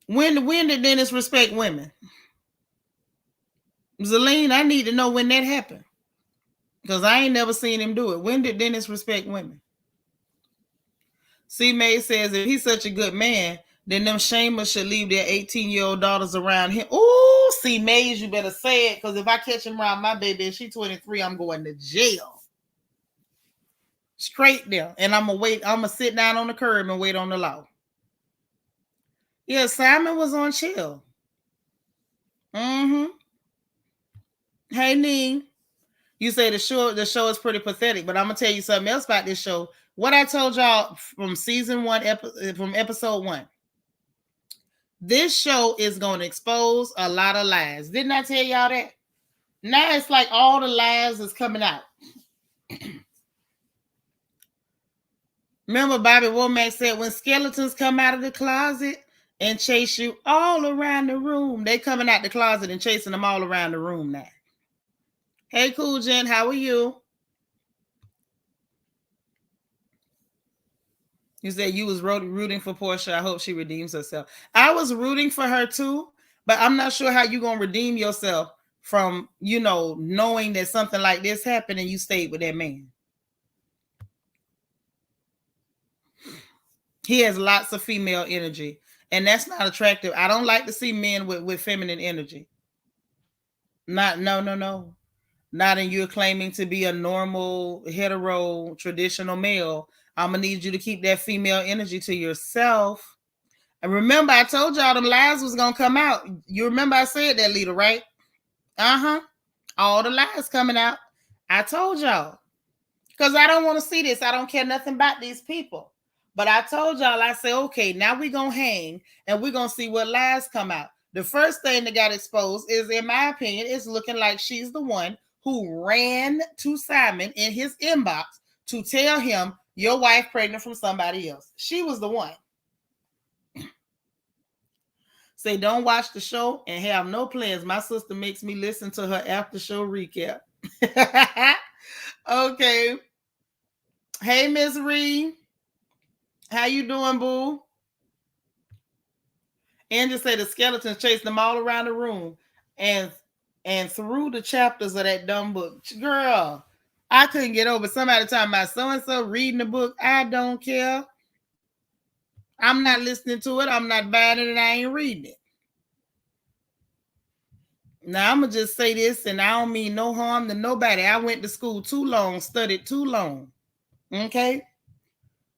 When did Dennis respect women? Zelene, I need to know when that happened. Because I ain't never seen him do it. When did Dennis respect women? C. May says if he's such a good man, then them shamers should leave their 18-year-old daughters around him. Ooh, C. Mays, you better say it. Because if I catch him around my baby and she's 23, I'm going to jail. Straight there. And I'm going to sit down on the curb and wait on the law. Yeah, Simon was on chill. Mm-hmm. Hey, Nee. You say the show is pretty pathetic, but I'm going to tell you something else about this show. What I told y'all from season 1, from episode 1. This show is going to expose a lot of lies. Didn't I tell y'all that? Now it's like all the lies is coming out. Remember Bobby Womack said when skeletons come out of the closet and chase you all around the room, they coming out the closet and chasing them all around the room now. Hey, Cool Jen, how are you? You said you was rooting for Portia. I hope she redeems herself. I was rooting for her too, but I'm not sure how you're going to redeem yourself from, knowing that something like this happened and you stayed with that man. He has lots of female energy, and that's not attractive. I don't like to see men with feminine energy. No. Not in you claiming to be a normal, hetero, traditional male. I'm going to need you to keep that female energy to yourself. And remember, I told y'all them lies was going to come out. You remember I said that, Lita, right? Uh-huh. All the lies coming out. I told y'all. Because I don't want to see this. I don't care nothing about these people. But I told y'all, I said, okay, now we're going to hang and we're going to see what lies come out. The first thing that got exposed is, in my opinion, it's looking like she's the one who ran to Simon in his inbox to tell him your wife pregnant from somebody else. She was the one. Say, don't watch the show and have no plans. My sister makes me listen to her after show recap. Okay. Hey, Miss Reed. How you doing, boo? Angel said the skeletons chased them all around the room and through the chapters of that dumb book. Girl, I couldn't get over somebody talking about so-and-so reading the book. I don't care. I'm not listening to it. I'm not buying it, and I ain't reading it. Now, I'm going to just say this, and I don't mean no harm to nobody. I went to school too long, studied too long. Okay?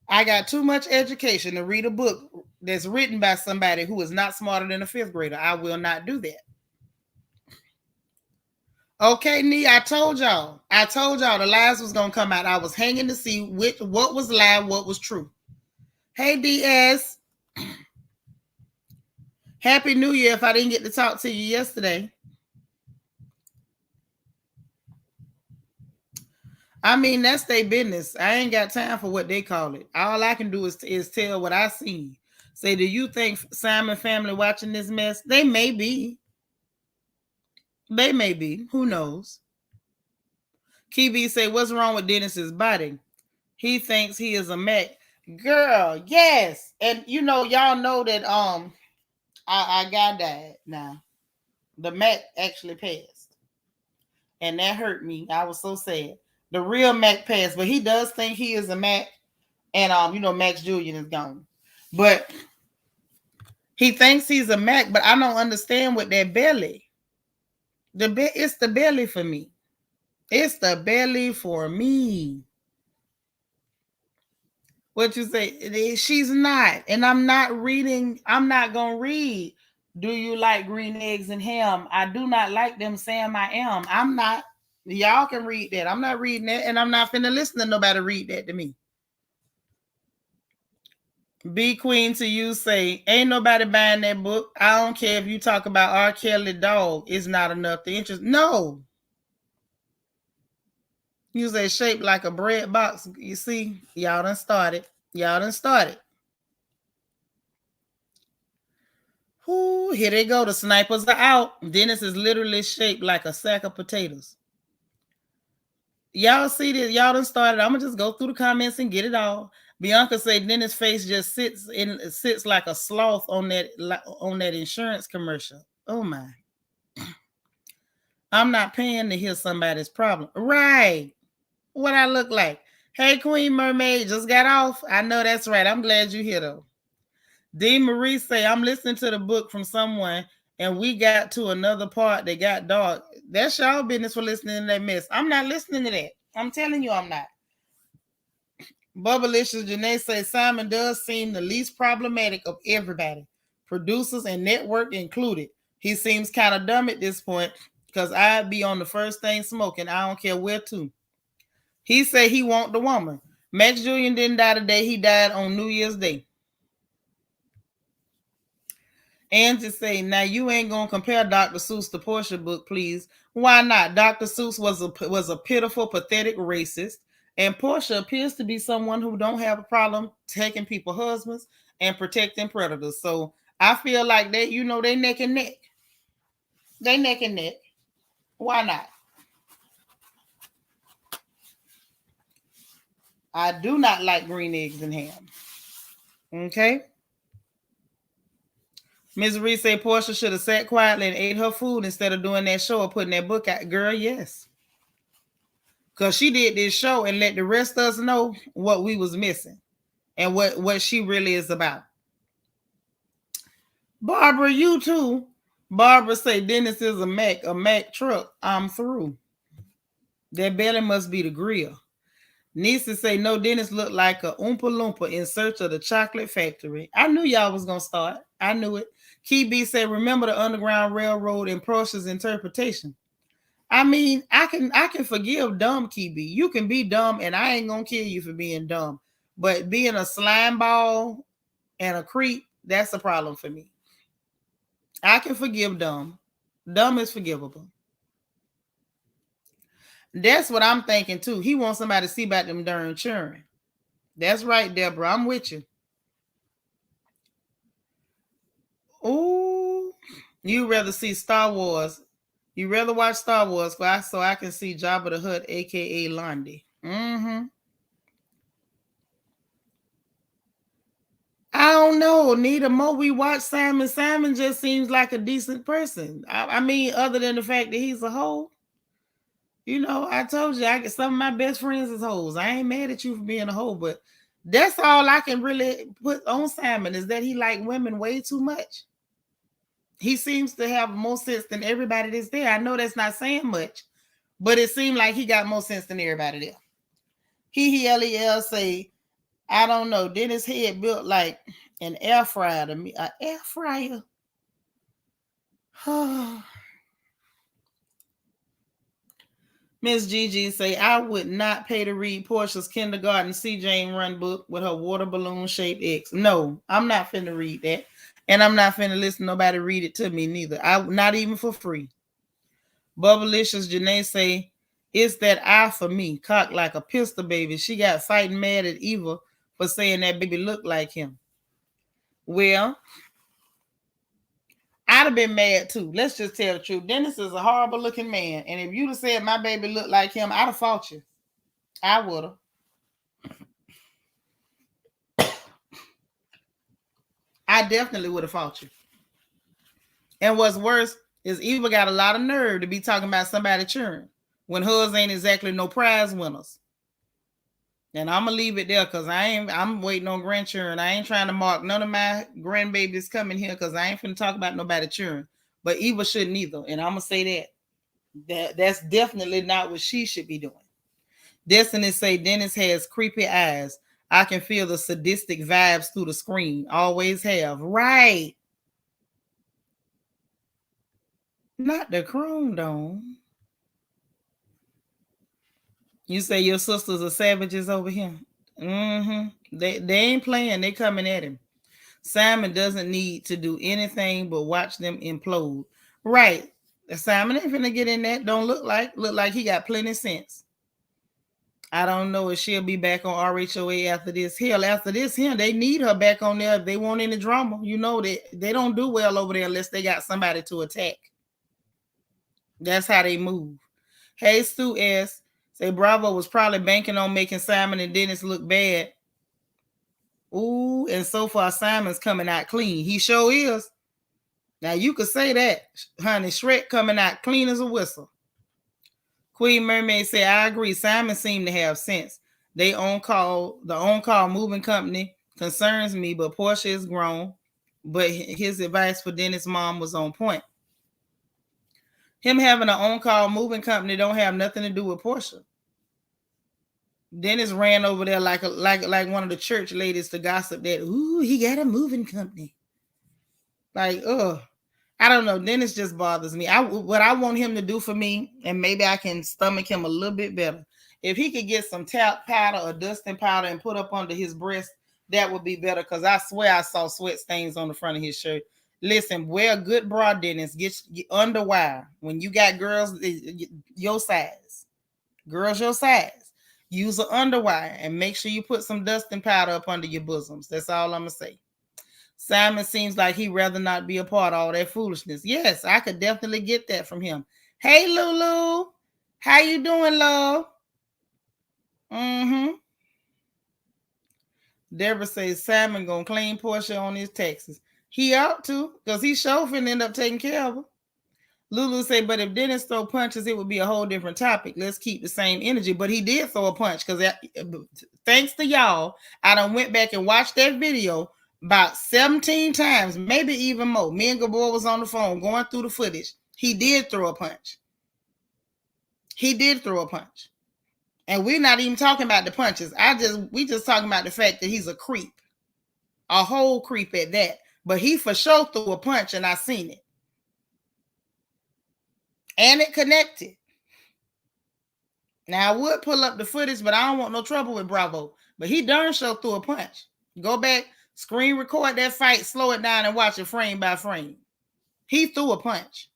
I got too much education to read a book that's written by somebody who is not smarter than a 5th grader. I will not do that. Okay, Nee, I told y'all the lies was going to come out. I was hanging to see what was lie, what was true. Hey, DS. Happy New Year if I didn't get to talk to you yesterday. I mean, that's their business. I ain't got time for what they call it. All I can do is tell what I see. Say, do you think Simon family watching this mess? They may be. They may be. Who knows? Kibi say, what's wrong with Dennis's body? He thinks he is a Mac. Girl, yes. And y'all know that I got died now. The Mac actually passed. And that hurt me. I was so sad. The real Mac passed, but he does think he is a Mac. And Max Julian is gone. But he thinks he's a Mac, but I don't understand with that belly. It's the belly for me. It's the belly for me. What you say? She's not. And I'm not reading. I'm not going to read. Do you like green eggs and ham? I do not like them, Sam. I am. I'm not. Y'all can read that. I'm not reading that. And I'm not finna listen to nobody read that to me. Be Queen to you say, ain't nobody buying that book. I don't care if you talk about R. Kelly dog. It's not enough to interest. No. You say shaped like a bread box. You see, y'all done started. Ooh, here they go. The snipers are out. Dennis is literally shaped like a sack of potatoes. Y'all see this? Y'all done started. I'm gonna just go through the comments and get it all. Bianca said Dennis' face just sits like a sloth on that insurance commercial. Oh my. I'm not paying to hear somebody's problem. Right. What I look like. Hey, Queen Mermaid, just got off. I know that's right. I'm glad you're here though. D. Marie say, I'm listening to the book from someone and we got to another part that got dark. That's y'all business for listening to that mess. I'm not listening to that. I'm telling you I'm not. Bubblicious Janae says Simon does seem the least problematic of everybody, producers and network included. He seems kind of dumb at this point because I'd be on the first thing smoking. I don't care where to. He said he want the woman. Max Julian didn't die today. He died on New Year's Day. Angie say, now you ain't gonna compare Dr. Seuss to Portia book, please. Why not? Dr. Seuss was a pitiful, pathetic racist. And Portia appears to be someone who don't have a problem taking people's husbands and protecting predators. So I feel like they neck and neck. They neck and neck. Why not? I do not like green eggs and ham. Okay. Ms. Reed said Portia should have sat quietly and ate her food instead of doing that show or putting that book out. Girl, yes. Because she did this show and let the rest of us know what we was missing and what she really is about. Barbara, you too. Barbara say Dennis is a Mack truck. I'm through. That belly must be the grill. Nisa say no, Dennis looked like a Oompa Loompa in search of the chocolate factory. I knew y'all was gonna start. I knew it. Key B said, remember the Underground Railroad and Portia's interpretation. I mean, I can forgive dumb, Key B. You can be dumb, and I ain't gonna kill you for being dumb. But being a slime ball and a creep, that's a problem for me. I can forgive dumb. Dumb is forgivable. That's what I'm thinking too. He wants somebody to see about them darn children. That's right, Deborah. I'm with you. Oh, you rather see Star Wars. You rather watch Star Wars so I can see Jabba the Hutt, a.k.a. Londi. Mm-hmm. I don't know. Neither more we watch Simon. Simon just seems like a decent person. I mean, other than the fact that he's a hoe. I told you, some of my best friends is hoes. I ain't mad at you for being a hoe, but that's all I can really put on Simon is that he like women way too much. He seems to have more sense than everybody that's there. I know that's not saying much, but it seemed like he got more sense than everybody there. Lel say, I don't know. Dennis' head built like an air fryer to me. An air fryer. Miss Gigi say, I would not pay to read Portia's kindergarten C. Jane Run book with her water balloon shaped X. No, I'm not finna read that. And I'm not finna listen to nobody read it to me neither. Not even for free. Bubblicious Janae say, it's that eye for me, cocked like a pistol baby. She got fighting mad at Eva for saying that baby looked like him. Well, I'd have been mad too. Let's just tell the truth. Dennis is a horrible looking man. And if you'd have said my baby looked like him, I'd have fought you. I would have. I definitely would have fought you. And what's worse is Eva got a lot of nerve to be talking about somebody cheering when hers ain't exactly no prize winners. And I'm gonna leave it there because I'm waiting on grandchildren. I ain't trying to mark none of my grandbabies coming here because I ain't finna talk about nobody cheering. But Eva shouldn't either. And I'm gonna say that's definitely not what she should be doing. Destiny say Dennis has creepy eyes. I can feel the sadistic vibes through the screen. Always have. Right. Not the Chrome Dome. You say your sisters are savages over here. Mm-hmm. They ain't playing. They coming at him. Simon doesn't need to do anything but watch them implode. Right. Simon ain't finna get in that. Don't look like he got plenty of sense. I don't know if she'll be back on RHOA after this. Hell, after this here, they need her back on there if they want any drama. You know that they don't do well over there unless they got somebody to attack. That's how they move. Hey, Stu S. Say Bravo was probably banking on making Simon and Dennis look bad. Ooh, and so far Simon's coming out clean. He sure is. Now you could say that, honey. Shrek coming out clean as a whistle. Queen Mermaid said, I agree. Simon seemed to have sense. The on-call moving company concerns me, but Portia is grown. But his advice for Dennis' mom was on point. Him having an on-call moving company don't have nothing to do with Portia. Dennis ran over there like one of the church ladies to gossip that, ooh, he got a moving company. Like, I don't know. Dennis just bothers me. What I want him to do for me, and maybe I can stomach him a little bit better. If he could get some talc powder or dusting powder and put up under his breast, that would be better. Because I swear I saw sweat stains on the front of his shirt. Listen, wear a good bra, Dennis. Get underwire. When you got girls your size, use an underwire and make sure you put some dusting powder up under your bosoms. That's all I'm gonna say. Simon seems like he'd rather not be a part of all that foolishness. Yes, I could definitely get that from him. Hey, Lulu. How you doing, love? Mm-hmm. Deborah says Simon gonna claim Portia on his taxes. He ought to, because he sure finna end up taking care of her. Lulu say, but if Dennis throw punches, it would be a whole different topic. Let's keep the same energy. But he did throw a punch, because thanks to y'all, I done went back and watched that video about 17 times, maybe even more. Me and Gabor was on the phone going through the footage. He did throw a punch. And we're not even talking about the punches. We just talking about the fact that he's a creep. A whole creep at that. But he for sure threw a punch, and I seen it. And it connected. Now, I would pull up the footage, but I don't want no trouble with Bravo. But he darn sure threw a punch. Go back, screen record that fight, slow it down, and watch it frame by frame. He threw a punch.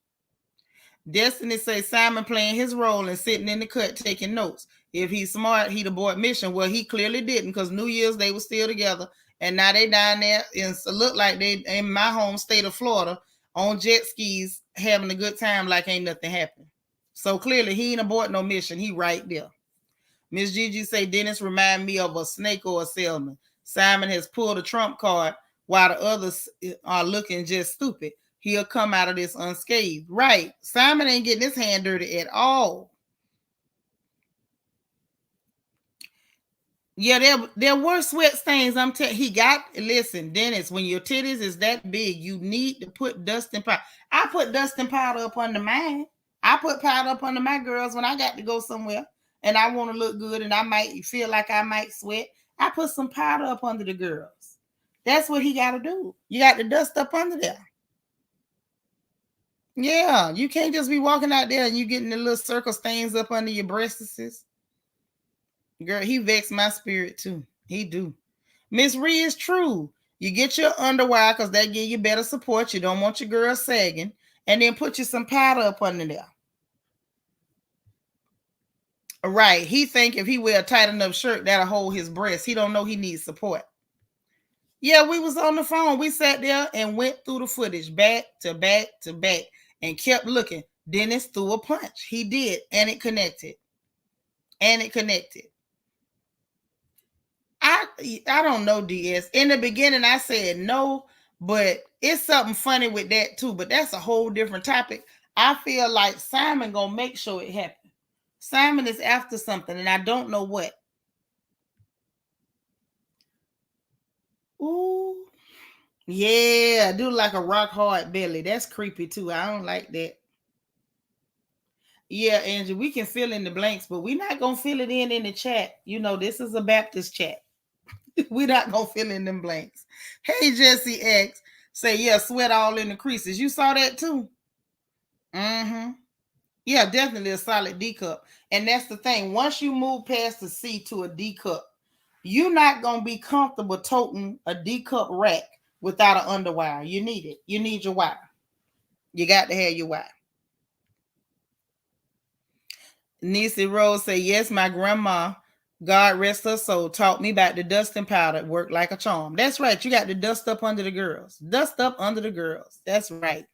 Destiny says Simon playing his role and sitting in the cut taking notes. If he's smart, he'd abort mission. Well, he clearly didn't, because New Year's they were still together, and now they down there and look like they in my home state of Florida on jet skis having a good time like ain't nothing happened. So clearly he ain't abort no mission. He right there. Miss Gigi say Dennis remind me of a snake or a salesman. Simon has pulled a trump card while the others are looking just stupid. He'll come out of this unscathed. Right. Simon ain't getting his hand dirty at all. Yeah, there were sweat stains. Listen, Dennis, when your titties is that big, you need to put dusting powder. I put dusting powder up under mine. I put powder up under my girls when I got to go somewhere and I want to look good and I might feel like I might sweat. I put some powder up under the girls. That's what he got to do. You got to dust up under there. Yeah, you can't just be walking out there and you getting the little circle stains up under your breasts. Girl, he vexed my spirit too. He do. Miss Ree is true. You get your underwire because that give you better support. You don't want your girl sagging. And then put you some powder up under there. Right. He think if he wear a tight enough shirt, that'll hold his breast. He don't know he needs support. Yeah, we was on the phone. We sat there and went through the footage back to back to back and kept looking. Dennis threw a punch. He did, and it connected. And it connected. I don't know, DS. In the beginning, I said no, but it's something funny with that too. But that's a whole different topic. I feel like Simon gonna make sure it happens. Simon is after something, and I don't know what. Ooh, yeah, do like a rock hard belly. That's creepy too. I don't like that. Yeah, Angie, we can fill in the blanks, but we're not gonna fill it in the chat. You know, this is a Baptist chat. We're not gonna fill in them blanks. Hey, Jesse X, say yeah, sweat all in the creases. You saw that too. Mm-hmm. Yeah, definitely a solid D cup. And that's the thing. Once you move past the C to a D cup, you're not gonna be comfortable toting a D cup rack without an underwire. You need it. You need your wire. You got to have your wire. Nisi Rose say, yes, my grandma, God rest her soul, taught me about the dusting powder. It worked like a charm. That's right. You got to dust up under the girls. Dust up under the girls. That's right.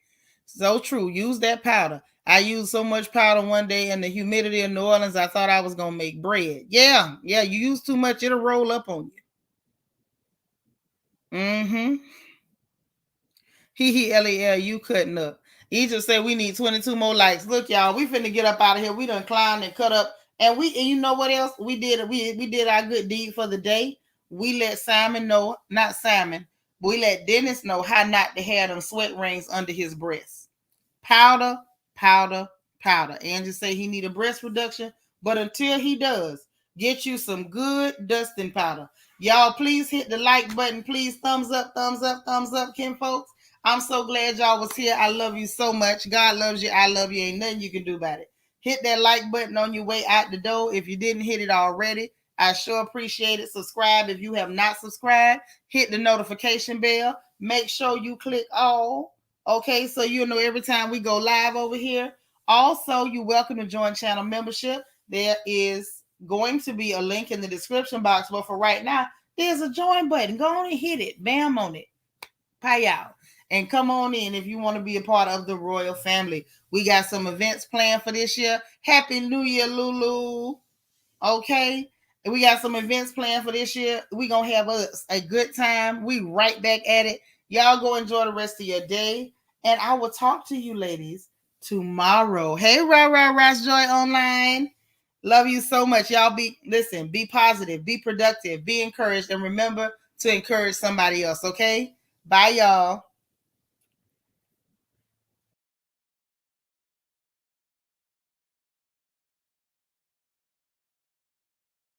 So true. Use that powder. I used so much powder one day in the humidity in New Orleans, I thought I was going to make bread. Yeah. Yeah. You use too much, it'll roll up on you. Mm-hmm. Lel, you cutting up. Egypt said we need 22 more likes. Look, y'all, we finna get up out of here. We done climbed and cut up. And you know what else? We did we did our good deed for the day. We let Simon know, not Simon, but we let Dennis know how not to have them sweat rings under his breasts. Powder, powder, powder. Angie say he need a breast reduction, but until he does, get you some good dusting powder. Y'all, please hit the like button. Please thumbs up, thumbs up, thumbs up, Kim folks. I'm so glad y'all was here. I love you so much. God loves you. I love you. Ain't nothing you can do about it. Hit that like button on your way out the door. If you didn't hit it already, I sure appreciate it. Subscribe if you have not subscribed. Hit the notification bell. Make sure you click all. Okay, so you'll know every time we go live over here. Also, you're welcome to join channel membership. There is going to be a link in the description box, but for right now, there's a join button. Go on and hit it. Bam on it. Pie out. And come on in if you want to be a part of the royal family. We got some events planned for this year. Happy New Year, Lulu. Okay. And we got some events planned for this year. We're going to have a good time. We right back at it. Y'all go enjoy the rest of your day. And I will talk to you ladies tomorrow. Hey, Ross Joy Online. Love you so much. Y'all be positive, be productive, be encouraged, and remember to encourage somebody else. Okay. Bye, y'all.